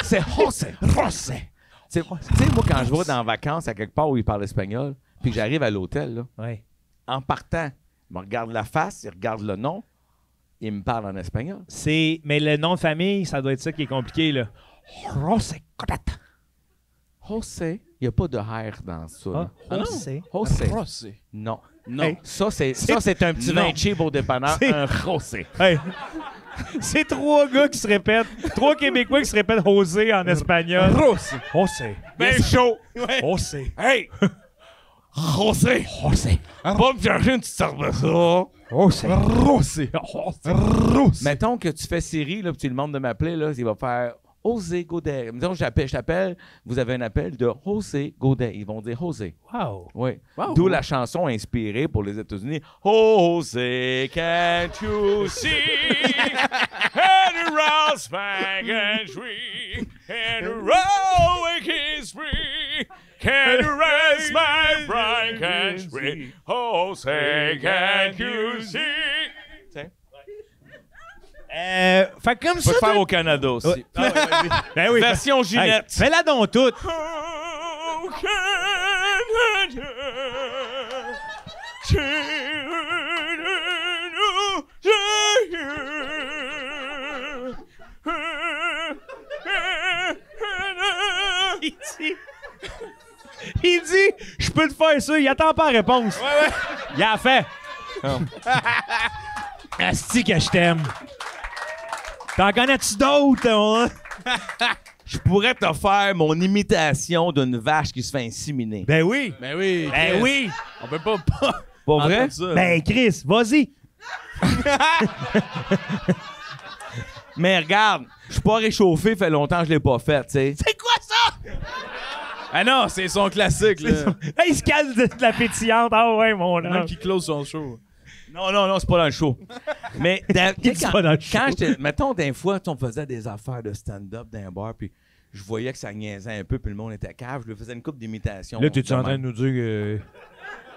C'est José. José. Tu sais, moi, quand je vais dans vacances à quelque part où ils parlent espagnol, puis que j'arrive à l'hôtel, là, Ouais. en partant, il me regarde la face, il regarde le nom, il me parle en espagnol. Mais le nom de famille, ça doit être ça qui est compliqué, là. Rose. José, il n'y a pas de R dans ça. là. José. José. Rosé. Non. Non. Hey. Ça, c'est un petit Non. vin cheap au dépanneur. C'est- Un José. Hey. C'est 3 gars qui se répètent, 3 Québécois qui se répètent José en espagnol. Rosé. José. Ben chaud. José. Hey! José! José. Va me chercher une petite cerveza. José. Rosé. Rosé. Mettons que tu fais Siri, là, puis tu lui demandes de m'appeler, là, il va faire José Godet. Mettons, je t'appelle, vous avez un appel de José Godet. Ils vont dire José. Wow. Oui. Wow. D'où la chanson inspirée pour les États-Unis. José, can't you see? And around spank and shriek, and heroic is free. Can you raise my pride, can't shriek? José, can't you see? Fait que comme On ça. peut le faire toi- au Canada aussi. Ouais. Ben oui. Version Hey, Ginette. fais-la donc toute. Il dit, je peux te faire ça. Il attend pas la réponse. Il a fait. Asti que je t'aime. T'en connais-tu d'autres, hein? Je pourrais te faire mon imitation d'une vache qui se fait inséminer. Ben oui. Ben oui. Ben Chris. oui. On peut pas. Pas vrai? entendre ça. Ben Chris, vas-y. Mais regarde, je suis pas réchauffé, fait longtemps que je l'ai pas fait, tu sais. C'est quoi ça? Ah non, c'est son classique, là. Hey, il se calme de la pétillante. Ah ouais, mon Même homme. qui close son show. Non, c'est pas dans le show. Mais C'est pas dans le show. quand mettons, des fois, on faisait des affaires de stand-up dans un bar, puis je voyais que ça niaisait un peu, puis le monde était cave. Je lui faisais une couple d'imitations. Là, t'es-tu en train de nous dire que...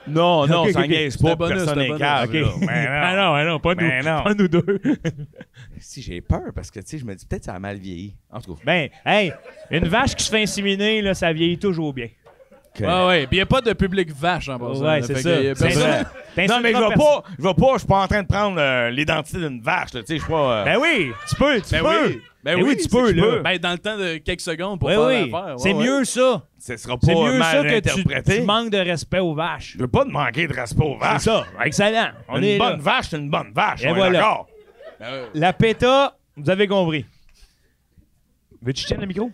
Non, Ok, ça ok. niaise C'était pas, bonus, personne c'était n'est cave. bonus. là. non, pas nous. Ben non. Pas nous deux. Si j'ai peur, parce que, tu sais, je me dis peut-être que ça a mal vieilli. En tout cas. Ben, hey, une vache qui se fait inséminer, là, ça vieillit toujours bien. Ouais. Puis il n'y a pas de public vache en passant. Ouais, là. c'est Fait ça. que y a C'est personne- vrai. Non, mais je suis pas en train de prendre l'identité d'une vache, là, tu sais, je suis pas... Ben oui, tu peux. Ben oui. Ben oui, tu peux, là. Ben dans le temps de quelques secondes pour Ben faire oui, l'affaire. c'est mieux ça. Ce sera C'est pas mieux ça mal que interprété. tu manques de respect aux vaches. Je veux pas te manquer de respect aux vaches. C'est ça, excellent. On est Une là. bonne vache, c'est une bonne vache. Et on est voilà. d'accord. La péta, vous avez compris. Veux-tu que je tienne le micro?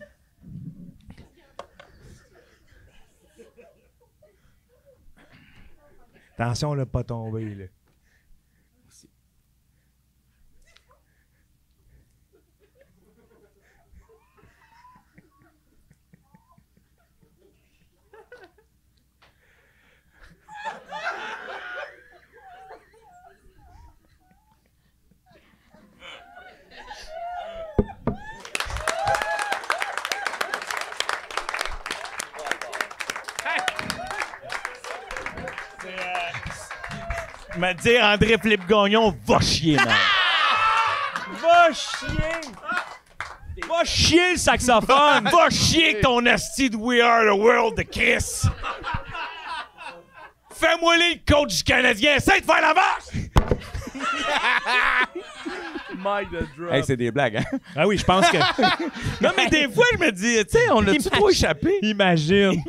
Attention, là, pas tomber, là. Me dire André-Philippe Gagnon, va chier, man. Va chier! Va chier le saxophone! Va chier avec ton asti de We Are the World de Chris. Fais-moi le coach du Canadien, essaie de faire la vache! Mike the drop. Hey, c'est des blagues, hein? Ah oui, je pense que... Non, mais des fois, je me dis, tu sais, on a-tu trop échappé? Imagine.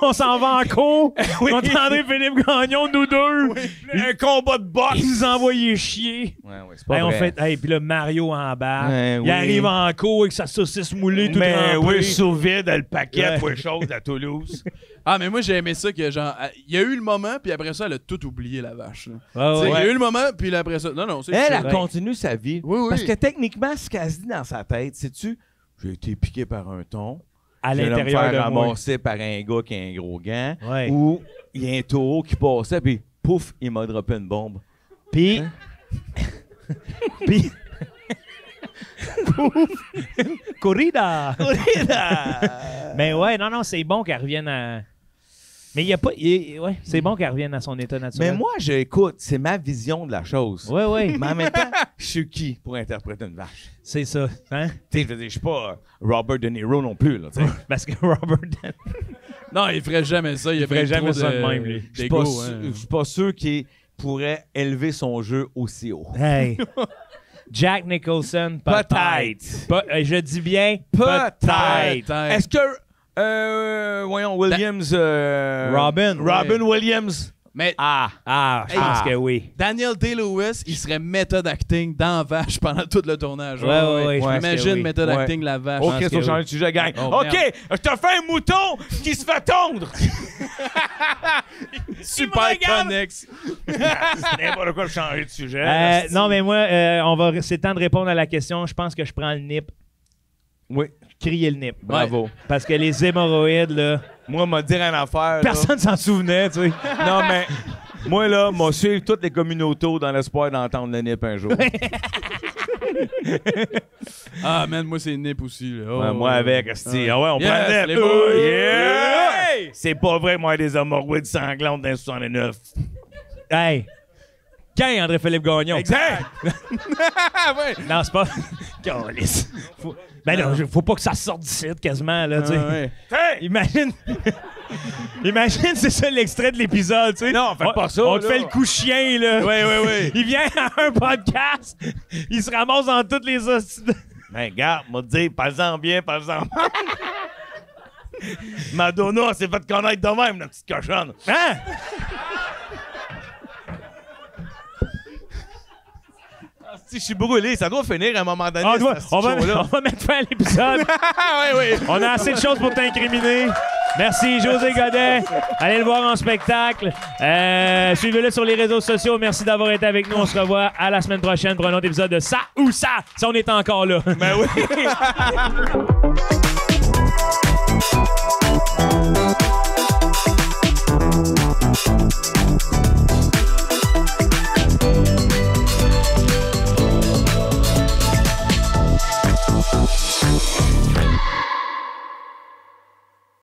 On s'en va en cours. On entendait Philippe Gagnon, nous deux. Un combat de boxe! Il nous envoyait chier. Ouais, c'est pas Hey, on vrai. fait, hey, puis là, Mario en bas. Ouais, il oui. arrive en cours avec sa saucisse moulée tout Mais trempée. oui, sous vide, le paquet Ouais. pour les choses à Toulouse. Ah, mais moi, j'ai aimé ça que, genre, il y a eu le moment, puis après ça, elle a tout oublié, la vache. là. Ah Tu sais, ouais. Il y a eu le moment, puis là, après ça. Non, c'est Elle, chill. elle continue sa vie. Oui, oui. Parce que techniquement, ce qu'elle se dit dans sa tête, sais-tu, j'ai été piqué par un thon. À Je vais me l'intérieur faire de moi. ramasser par un gars qui a un gros gant. Ouais. Ou il y a un taureau qui passait, puis pouf, il m'a droppé une bombe. Puis... Puis... Corrida! Mais ouais, non, c'est bon qu'elle revienne à... Mais il y a pas... ouais, c'est bon qu'elle revienne à son état naturel. Mais moi, j'écoute, c'est ma vision de la chose. Ouais, Mais en même temps, je suis qui pour interpréter une vache? c'est ça. Hein? Tu sais, je veux dire, je suis pas Robert De Niro non plus, là, tu sais. Parce que Robert... Non, il ferait jamais ça. Il ferait ferait jamais trop ça de même, lui. Je suis d'ego, pas, hein. je suis pas sûr qu'il pourrait élever son jeu aussi haut. Hey! Jack Nicholson, Peut-être. je dis bien Peut-être. peut-être. Peut-être. Est-ce que, voyons, Williams... Robin. Robin Williams. Mais Ah, je pense que oui. Daniel Day-Lewis, il serait méthode acting dans Vache pendant tout le tournage. Ouais, Je pense m'imagine que oui. méthode Ouais. acting la vache. OK, pense faut que changer de sujet, gang. Oh, OK, je te fais un mouton qui se fait tondre. Super regarde. connexe. C'est n'importe quoi de changer de sujet. Non, mais moi, c'est temps de répondre à la question. Je pense que je prends le nip. Oui, Crier le nip. bravo. Parce que les hémorroïdes, là, Moi, m'a dire une affaire. là. personne s'en souvenait, tu sais. Non, mais moi, là, m'a suivre toutes les communautés dans l'espoir d'entendre le nip un jour. Ah, man, moi, c'est Nip aussi. Là. Ouais, moi, avec, asti. Ah ouais, on Yes, prend le les nip. boys. Oh, yeah! Hey! C'est pas vrai, moi, des hémorroïdes sanglantes dans 69. Hey! Quand André-Philippe Gagnon? Exact! Non, c'est pas... Câlisse. Ben non, faut pas que ça sorte d'ici quasiment, là, tu sais. Ouais. Hey! Imagine... Imagine, c'est ça l'extrait de l'épisode, tu sais. Non, faites pas ça, On te là. fait le coup chien, là. Ouais. Il vient à un podcast, il se ramasse dans toutes les hosties. Ben, regarde, m'a dit, parle-en bien, parle-en mal. Madonna s'est fait connaître de même, la petite cochonne. Hein? Si je suis brûlé, ça doit finir à un moment donné. On va mettre fin à l'épisode. On a assez de choses pour t'incriminer. Merci, José Godet. Allez le voir en spectacle. Suivez-le sur les réseaux sociaux. Merci d'avoir été avec nous. On se revoit à la semaine prochaine pour un autre épisode de Ça ou Ça, si on est encore là. Ben oui.